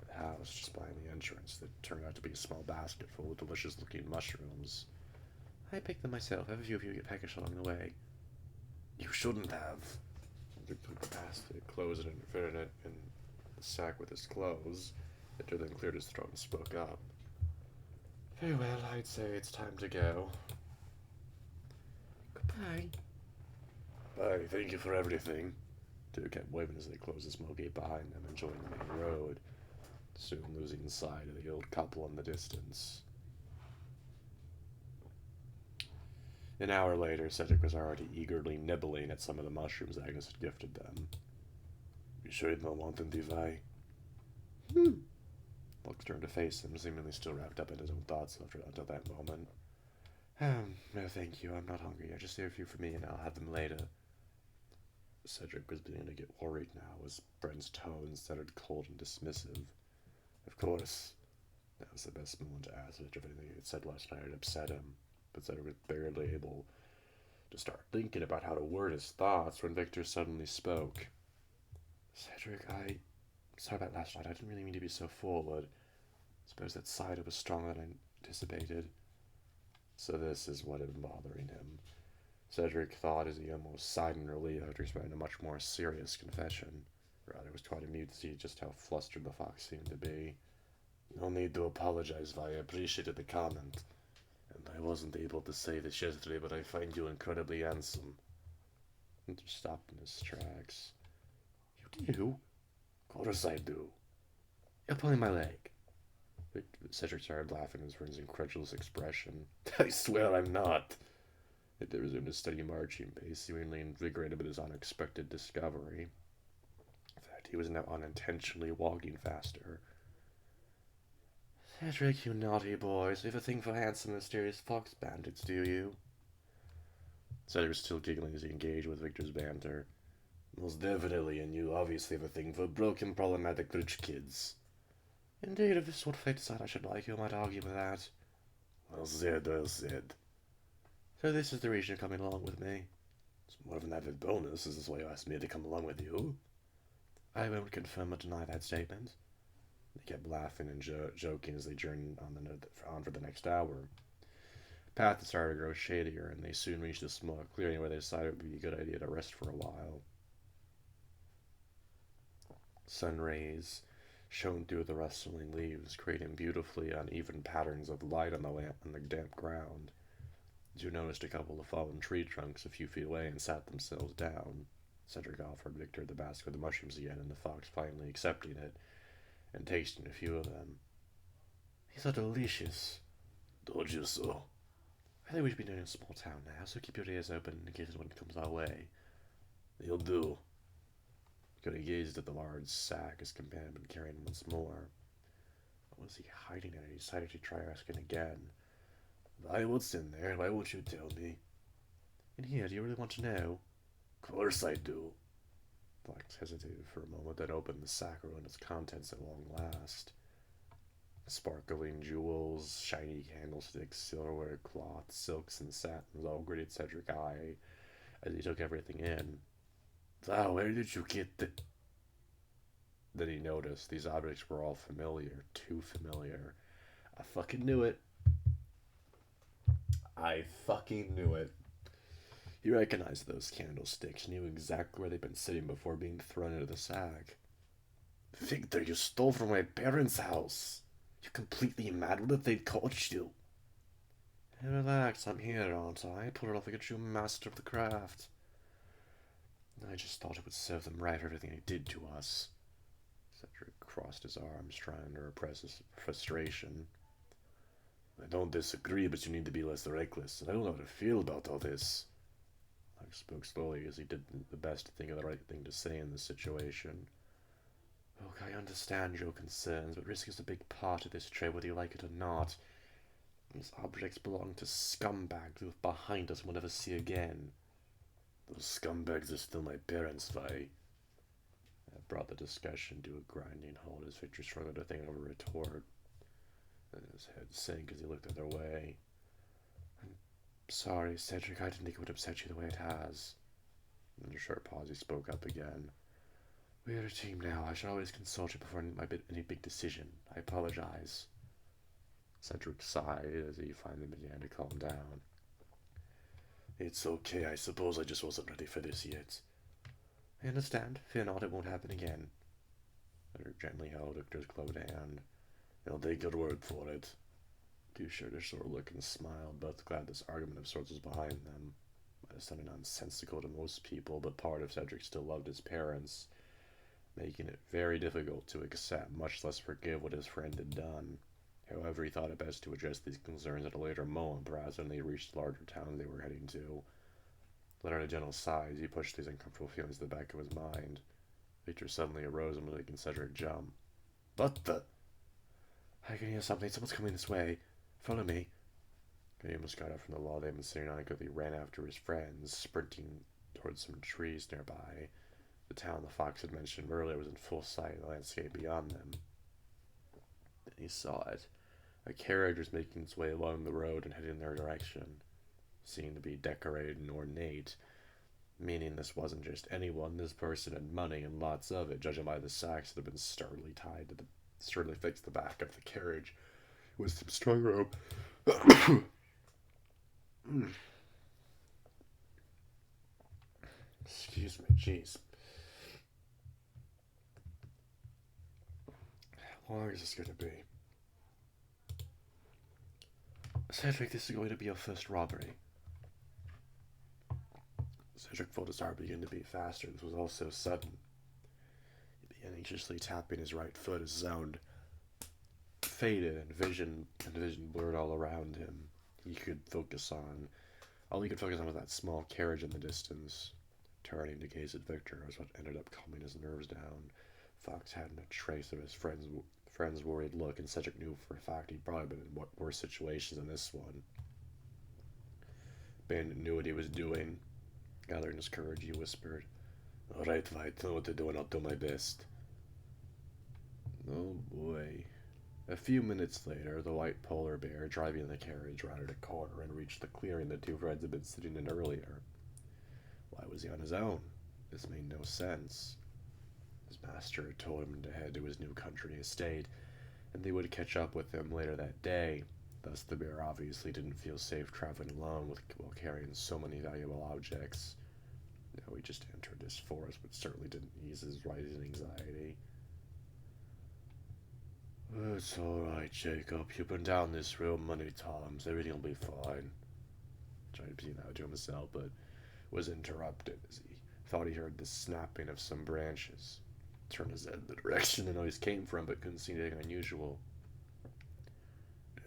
the house just behind the entrance that turned out to be a small basket full of delicious-looking mushrooms. I picked them myself. Have a few of you get packaged along the way. You shouldn't have. He took the basket, closed it, and fitted it in the sack with his clothes. Victor then cleared his throat and spoke up. Very well, I'd say it's time to go. Goodbye. Bye, thank you for everything. Two kept waving as they closed the smoke gate behind them, enjoying the main road, soon losing sight of the old couple in the distance. An hour later, Cedric was already eagerly nibbling at some of the mushrooms Agnes had gifted them. You sure you don't want them, Devi? Fox turned to face him, seemingly still wrapped up in his own thoughts until that moment. No thank you, I'm not hungry. I just save a few for me and I'll have them later. Cedric was beginning to get worried now as Brent's tone sounded cold and dismissive. Of course. That was the best moment to ask if everything he had said last night had upset him, but Cedric was barely able to start thinking about how to word his thoughts when Victor suddenly spoke. Cedric, sorry about last night. I didn't really mean to be so forward. I suppose that cider was stronger than I anticipated. So this is what had been bothering him. Cedric thought as he almost sighed in relief after expecting a much more serious confession. Rather, was quite amused to see just how flustered the fox seemed to be. No need to apologize, Vi. I appreciated the comment. And I wasn't able to say this yesterday, but I find you incredibly handsome. Winter stopped in his tracks. You do? Of course I do. You're pulling my leg. Cedric started laughing at his incredulous expression. I swear I'm not. They resumed his steady marching pace, seemingly invigorated by his unexpected discovery. In fact, he was now unintentionally walking faster. Cedric, you naughty boy, so you have a thing for handsome, mysterious fox bandits, do you? Cedric was still giggling as he engaged with Victor's banter. Most definitely, and you obviously have a thing for broken, problematic rich kids. Indeed, if this is what fate decided I should like, you might argue with that. Well said, well said. So this is the reason you're coming along with me. It's more of an added bonus. Is this why you asked me to come along with you? I won't confirm or deny that statement. They kept laughing and joking as they journeyed on for the next hour. The path started to grow shadier, and they soon reached a small clearing where they decided it would be a good idea to rest for a while. Sun rays shone through the rustling leaves, creating beautifully uneven patterns of light on the damp ground. Joe noticed a couple of fallen tree trunks a few feet away and sat themselves down. Cedric offered Victor the basket of the mushrooms again, and the fox finally accepting it and tasting a few of them. These are delicious. Told you so. I think we should be doing a small town now, so keep your ears open in case one comes our way. You'll do. Cody gazed at the large sack his companion had been carrying once more. What was he hiding in? He decided to try asking again. Why, what's in there? Why won't you tell me? In here, do you really want to know? Of course I do. Fox hesitated for a moment, then opened the sack and its contents at long last. Sparkling jewels, shiny candlesticks, silverware, cloth, silks, and satins all greeted Cedric's eye as he took everything in. Wow, where did you get the... Then he noticed these objects were all familiar, too familiar. I fucking knew it. I fucking knew it. He recognized those candlesticks, knew exactly where they'd been sitting before being thrown into the sack. Victor, you stole from my parents' house. You completely mad? What if they'd caught you? Hey, relax, I'm here, aren't I? Pull it off like a true master of the craft. I just thought it would serve them right for everything they did to us. Cedric crossed his arms, trying to repress his frustration. I don't disagree, but you need to be less reckless, and I don't know how to feel about all this. I spoke slowly as he did the best to think of the right thing to say in this situation. Look, I understand your concerns, but risk is a big part of this trade, whether you like it or not. These objects belong to scumbags who are behind us and we'll never see again. Those scumbags are still my parents, Vi. That brought the discussion to a grinding halt as Victor struggled to think of a retort. And his head sank as he looked the other way. I'm sorry, Cedric, I didn't think it would upset you the way it has. In a short pause, he spoke up again. We are a team now. I should always consult you before any big decision. I apologize. Cedric sighed as he finally began to calm down. It's okay. I suppose I just wasn't ready for this yet. I understand. Fear not, it won't happen again. Cedric gently held Victor's gloved hand. I'll take your word for it. Two shared a short look and smiled, both glad this argument of sorts was behind them. Might have sounded nonsensical to most people, but part of Cedric still loved his parents, making it very difficult to accept, much less forgive what his friend had done. However, he thought it best to address these concerns at a later moment, perhaps when they reached the larger town they were heading to. Uttering a gentle sigh as he pushed these uncomfortable feelings to the back of his mind. Victor suddenly arose and was making Cedric jump. What the? I can hear something. Someone's coming this way. Follow me. He almost got up from the wall they had been sitting on and quickly ran after his friends, sprinting towards some trees nearby. The town the fox had mentioned earlier was in full sight of the landscape beyond them. Then he saw it. A carriage was making its way along the road and heading in their direction. Seemed to be decorated and ornate, meaning this wasn't just anyone. This person had money and lots of it, judging by the sacks that had been sturdily fixed to the back of the carriage with some strong rope. Excuse me, jeez. How long is this going to be? Cedric, this is going to be your first robbery. Cedric felt his heart begin to beat faster. This was all so sudden. He began anxiously tapping his right foot as sound faded and vision blurred all around him. All he could focus on was that small carriage in the distance. Turning to gaze at Victor was what ended up calming his nerves down. Fox hadn't a trace of his friend's worried look, and Cedric knew for a fact he'd probably been in worse situations than this one. Bandit knew what he was doing. Gathering his courage, he whispered, All right, White, I know what to do and I'll do my best. Oh boy. A few minutes later, the white polar bear, driving the carriage, rounded a corner and reached the clearing the two friends had been sitting in earlier. Why was he on his own? This made no sense. His master had told him to head to his new country estate, and they would catch up with him later that day. Thus, the bear obviously didn't feel safe traveling alone while carrying so many valuable objects. Now he just entered this forest, which certainly didn't ease his rising anxiety. It's alright, Jacob. You've been down this road many times. Everything will be fine. Tried to out to himself, but was interrupted as he thought he heard the snapping of some branches. Turned his head in the direction the noise came from, but couldn't see anything unusual.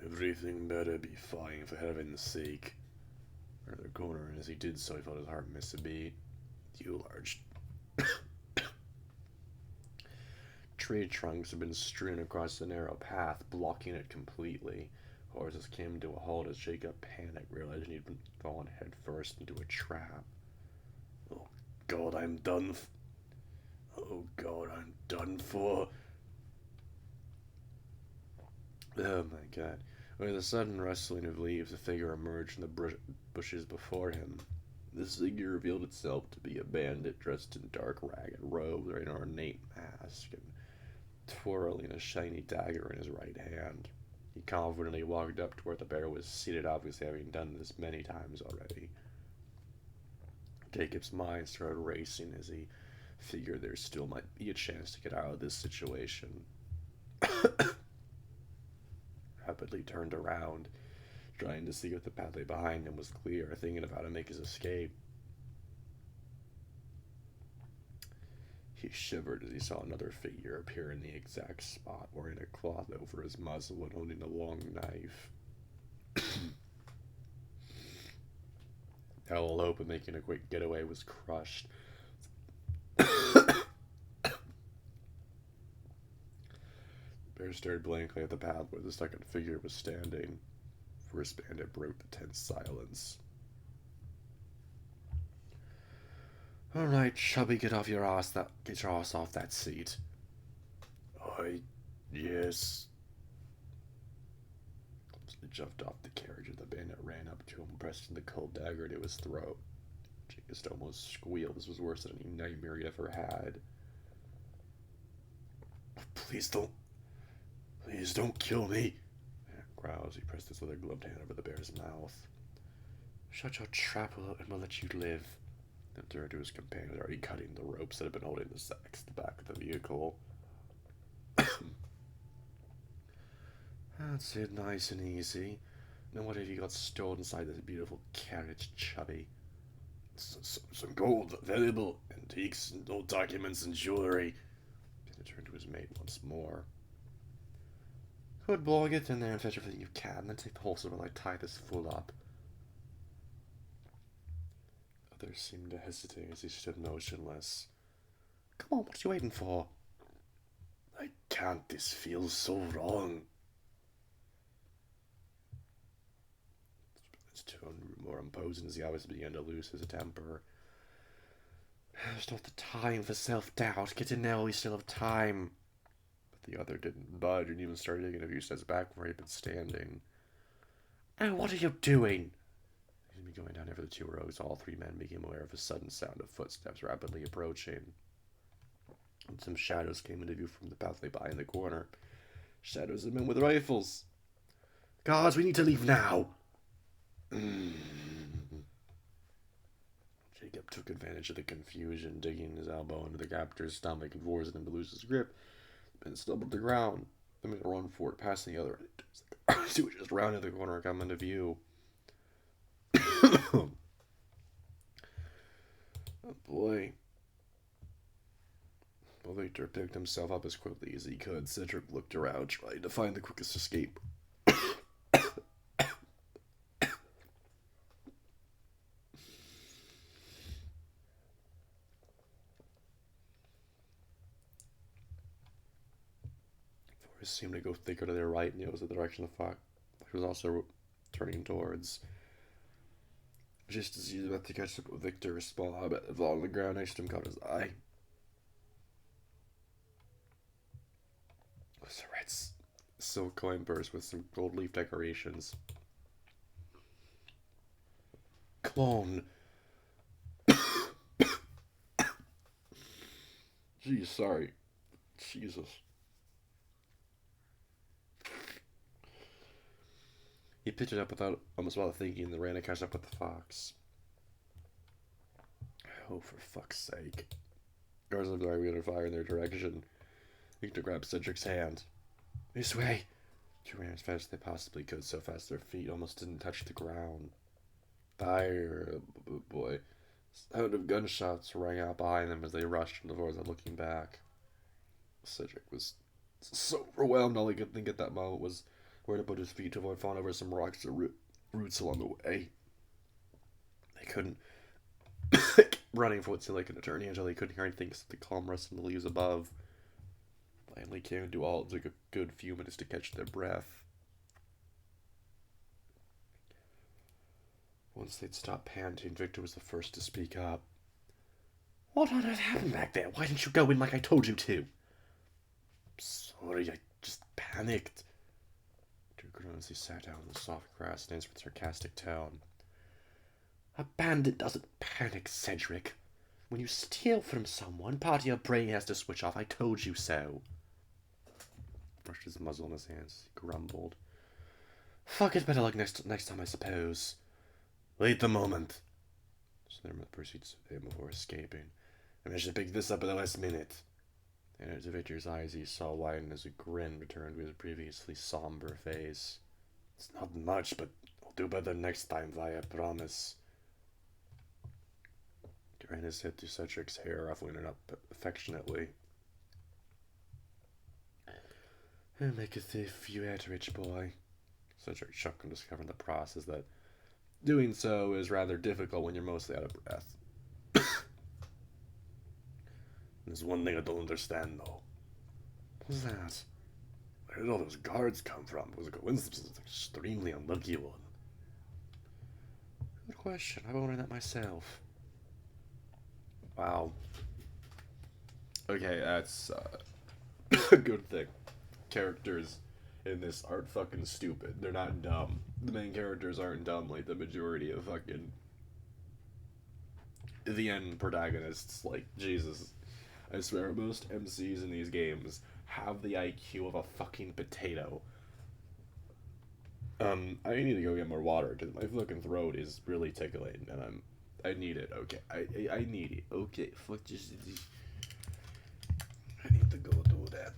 Everything better be fine for heaven's sake. Around the corner, and as he did so, he felt his heart miss a beat. You large tree trunks had been strewn across the narrow path, blocking it completely. Horses came to a halt as Jacob panicked, realizing he'd been fallen headfirst into a trap. Oh God, I'm done for. Oh my God. With a sudden rustling of leaves, a figure emerged from the bushes before him. This figure revealed itself to be a bandit dressed in dark, ragged robes, wearing an ornate mask, and twirling a shiny dagger in his right hand. He confidently walked up to where the bear was seated, obviously having done this many times already. Jacob's mind started racing as he figured there still might be a chance to get out of this situation. Rapidly turned around, trying to see if the pathway behind him was clear, thinking of how to make his escape. He shivered as he saw another figure appear in the exact spot, wearing a cloth over his muzzle and holding a long knife. All hope of making a quick getaway was crushed. Bear stared blankly at the path where the second figure was standing. First bandit broke the tense silence. All right, chubby, get your ass off that seat. Yes. Clumsily jumped off the carriage and the bandit ran up to him, pressing the cold dagger to his throat. She just almost squealed. This was worse than any nightmare he'd ever had. Please don't kill me. Growls. He pressed his leather gloved hand over the bear's mouth. Shut your trap and we'll let you live. Then turned to his companion, already cutting the ropes that had been holding the sacks to the back of the vehicle. That's it, nice and easy. Now what have you got stored inside this beautiful carriage, chubby? Some gold, valuable antiques, and old documents and jewelry. Then he turned to his mate once more. Good boy, get in there and fetch everything you can, then take the horse while I tie this fool up. Others seemed to hesitate as he stood motionless. Come on, what are you waiting for? I can't, this feels so wrong. His tone grew more imposing as he obviously began to lose his temper. There's not the time for self-doubt. Get in there while we still have time. But the other didn't budge and even started taking a few steps back from where he'd been standing. Oh, what are you doing? Going down over the two roads, all three men became aware of a sudden sound of footsteps rapidly approaching. And some shadows came into view from the pathway behind the corner. Shadows of men with rifles. Guards, we need to leave now. Jacob took advantage of the confusion, digging his elbow into the captor's stomach and forcing him to lose his grip, and stumbled to the ground. They made a run for it, passing the other end. He was just rounded the corner and come into view. Oh boy. While Victor picked himself up as quickly as he could, Cedric looked around, trying to find the quickest escape. Forest seemed to go thicker to their right, and it was the direction the fox was also turning towards. Just as he was about to catch up with Victor, a small hobbit that fell on the ground next to him caught his eye. It was a red silk coin purse with some gold leaf decorations. Come on. Geez, sorry. Jesus. He picked it up almost without thinking and ran to catch up with the fox. Oh, for fuck's sake. Guards of the army under fire in their direction. Victor grabbed Cedric's hand. This way! They ran as fast as they possibly could, so fast their feet almost didn't touch the ground. Fire, boy. Sound of gunshots rang out behind them as they rushed from the doors without looking back. Cedric was so overwhelmed, all he could think at that moment was where to put his feet to avoid falling over some rocks or roots along the way. They couldn't running for what seemed like an eternity until they couldn't hear anything except the calm rustling of the leaves above. Finally came to all. It took a good few minutes to catch their breath. Once they'd stopped panting, Victor was the first to speak up. What on earth happened back there? Why didn't you go in like I told you to? Sorry, I just panicked. As he sat down in the soft grass and answered with sarcastic tone. A bandit doesn't panic, Cedric. When you steal from someone, part of your brain has to switch off. I told you so. Brushed his muzzle in his hands. He grumbled. Fuck it, better luck next time, I suppose. Wait the moment. Slenderman proceeded to him before escaping. I managed to pick this up at the last minute. And into Victor's eyes he saw widen as a grin returned to his previously somber face. It's not much, but I'll do better next time, Vi, I promise. He ran his head through Cedric's hair, ruffling it up affectionately. Who maketh thee few yet, rich boy? Cedric chuckled, discovering the process that doing so is rather difficult when you're mostly out of breath. There's one thing I don't understand, though. What's that? Where did all those guards come from? It was a coincidence. It's an extremely unlucky one. Good question. I've wondered that myself. Wow. Okay, that's a good thing. Characters in this aren't fucking stupid. They're not dumb. The main characters aren't dumb like the majority of fucking the end protagonists. Like, Jesus. I swear, most MCs in these games have the IQ of a fucking potato. I need to go get more water because my fucking throat is really tickling, and I need it. Okay, I need it. Okay, fuck this. I need to go do that.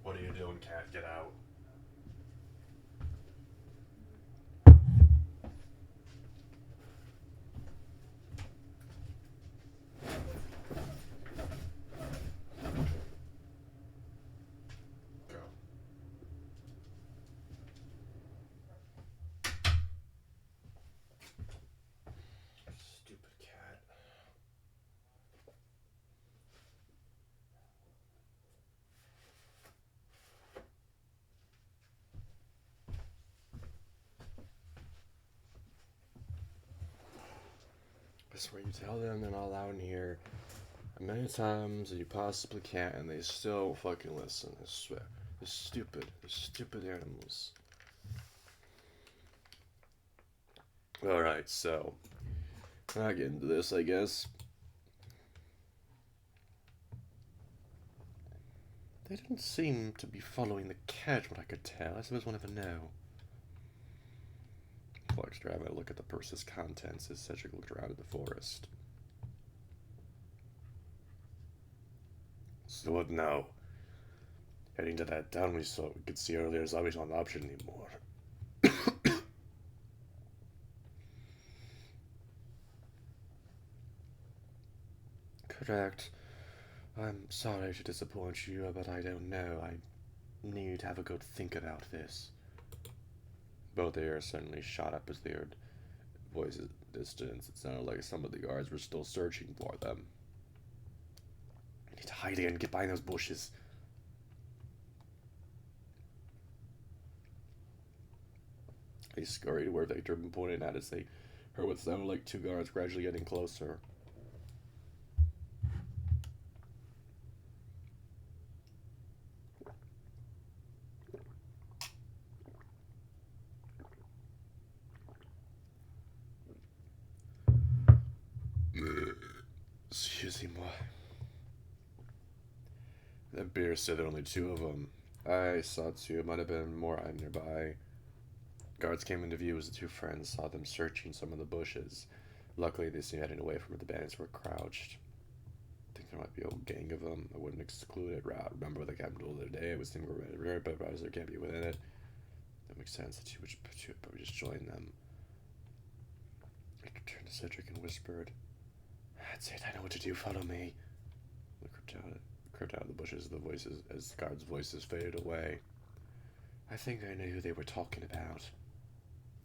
What are you doing, cat? Get out. Go. Stupid cat. I swear you tell them they're not allowed in here as many times as you possibly can, and they still fucking listen. I swear. They're stupid. They're stupid animals. Alright, so I'll get into this, I guess. They didn't seem to be following the cat, what I could tell. I suppose we'll never know. Flex having a look at the purse's contents as Cedric looked around at the forest. So what now? Heading to that town we could see earlier is obviously not an option anymore. Correct. I'm sorry to disappoint you, but I don't know. I need to have a good think about this. Both ears suddenly shot up as they heard voices at a distance. It sounded like some of the guards were still searching for them. I need to hide again and get behind those bushes. They scurried where Victor had been pointing at as they heard what sounded like two guards gradually getting closer. Excusez-moi. The beer said there were only two of them. I saw two. It might have been more nearby. Guards came into view as the two friends saw them searching some of the bushes. Luckily, they seemed heading away from where the bandits were crouched. I think there might be a whole gang of them. I wouldn't exclude it. Remember what the captain told the other day? It was thinking we're rare, but there can't be within it. That makes sense. The two would probably just join them. Victor turned to Cedric and whispered, "That's it. I know what to do. Follow me." We crept out of the bushes as the guards' voices faded away. I think I knew who they were talking about.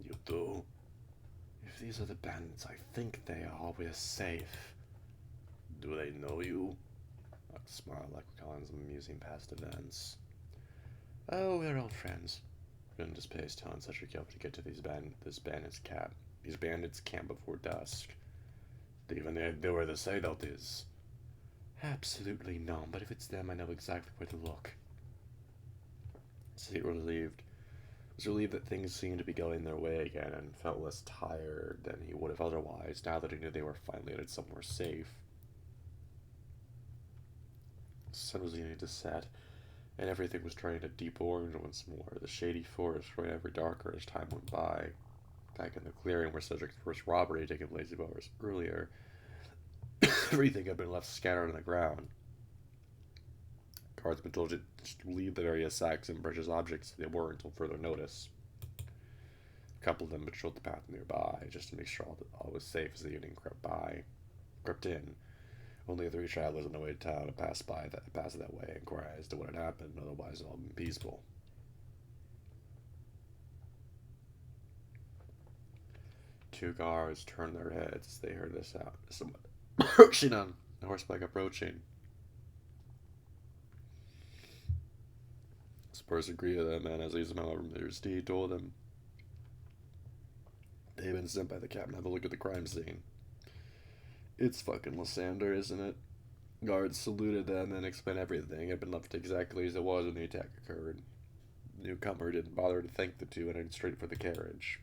You do? If these are the bandits I think they are, we're safe. Do they know you? I smiled like recalling some amusing past events. Oh, we're old friends. Grinned his pace, telling Cedric helped to get to this bandits' camp before dusk. Do you even know where the hideout is? Absolutely none, but if it's them, I know exactly where to look. Seat relieved. Was relieved that things seemed to be going their way again and felt less tired than he would have otherwise now that he knew they were finally headed somewhere safe. The sun was beginning to set, and everything was turning a deep orange once more, the shady forest growing ever darker as time went by. Back in the clearing where Cedric's first robbery had taken place a few hours earlier, everything had been left scattered on the ground. Guards had been told to leave the various sacks and precious objects they were until further notice. A couple of them patrolled the path nearby, just to make sure all was safe as the evening crept in. Only 3 travelers on the way to town had passed that way, inquiring as to what had happened, otherwise all been peaceful. Two guards turned their heads as they heard this out. Someone approaching on horseback approaching. Spurs agreed with them, and as he smiled from their steed, told them they had been sent by the captain to have a look at the crime scene. It's fucking Lysander, isn't it? Guards saluted them and explained everything. It had been left exactly as it was when the attack occurred. The newcomer didn't bother to thank the two and headed straight for the carriage.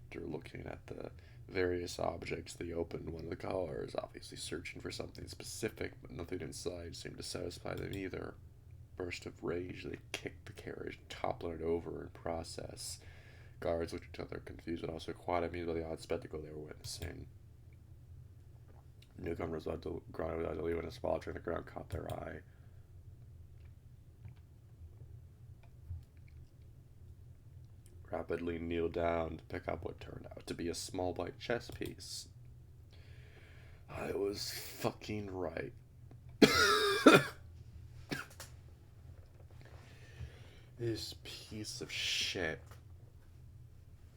After looking at the various objects, they opened one of the cars, obviously searching for something specific, but nothing inside seemed to satisfy them either. Burst of rage, they kicked the carriage and toppled it over in process. Guards looked at each other, confused but also quite amused by the odd spectacle they were witnessing. The newcomers without delay when a small train on the ground caught their eye. Rapidly kneeled down to pick up what turned out to be a small white chess piece. I was fucking right. This piece of shit.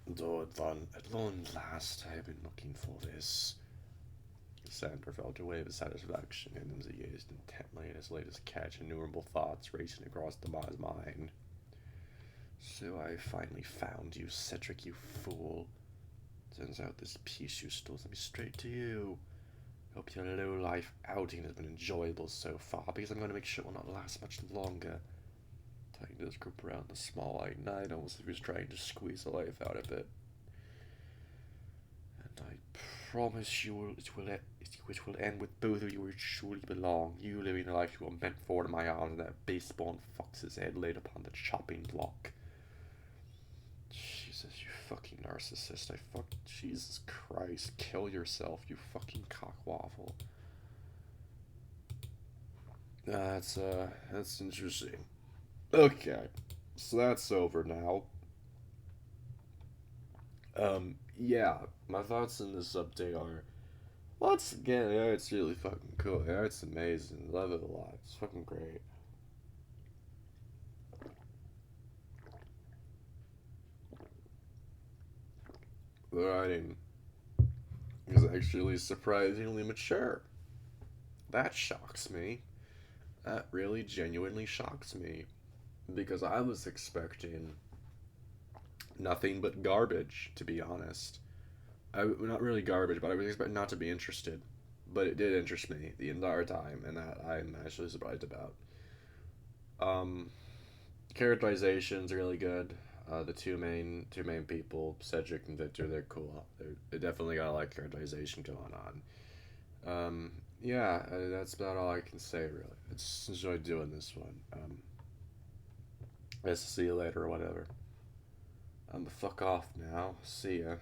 Though at long last I have been looking for this. Sandra felt a wave of satisfaction in him as he gazed intently at his latest catch, innumerable thoughts racing across Tomas' mind. So I finally found you, Cedric, you fool. Turns out this piece you stole sent me straight to you. Hope your low-life outing has been enjoyable so far, because I'm going to make sure it will not last much longer. Tugging his grip around the small white knight, almost as if he was trying to squeeze the life out of it. And I promise you it will end with both of you where it truly belong. You living the life you were meant for in my arms, and that base-born fox's head laid upon the chopping block. Jesus, you fucking narcissist. Jesus Christ. Kill yourself, you fucking cockwaffle. That's interesting. Okay, so that's over now. Yeah, my thoughts on this update are, once again, yeah, it's really fucking cool. Yeah, it's amazing. Love it a lot. It's fucking great. The writing is actually surprisingly mature. That shocks me. That really genuinely shocks me. Because I was expecting nothing but garbage, to be honest. Not really garbage, but I was expecting not to be interested. But it did interest me the entire time, and that I'm actually surprised about. Um, Characterization's really good. The two main people, Cedric and Victor, they're cool. They definitely got a lot of characterization going on. Yeah, that's about all I can say really. I just enjoyed doing this one. I guess I'll see you later or whatever. I'm the fuck off now. See ya.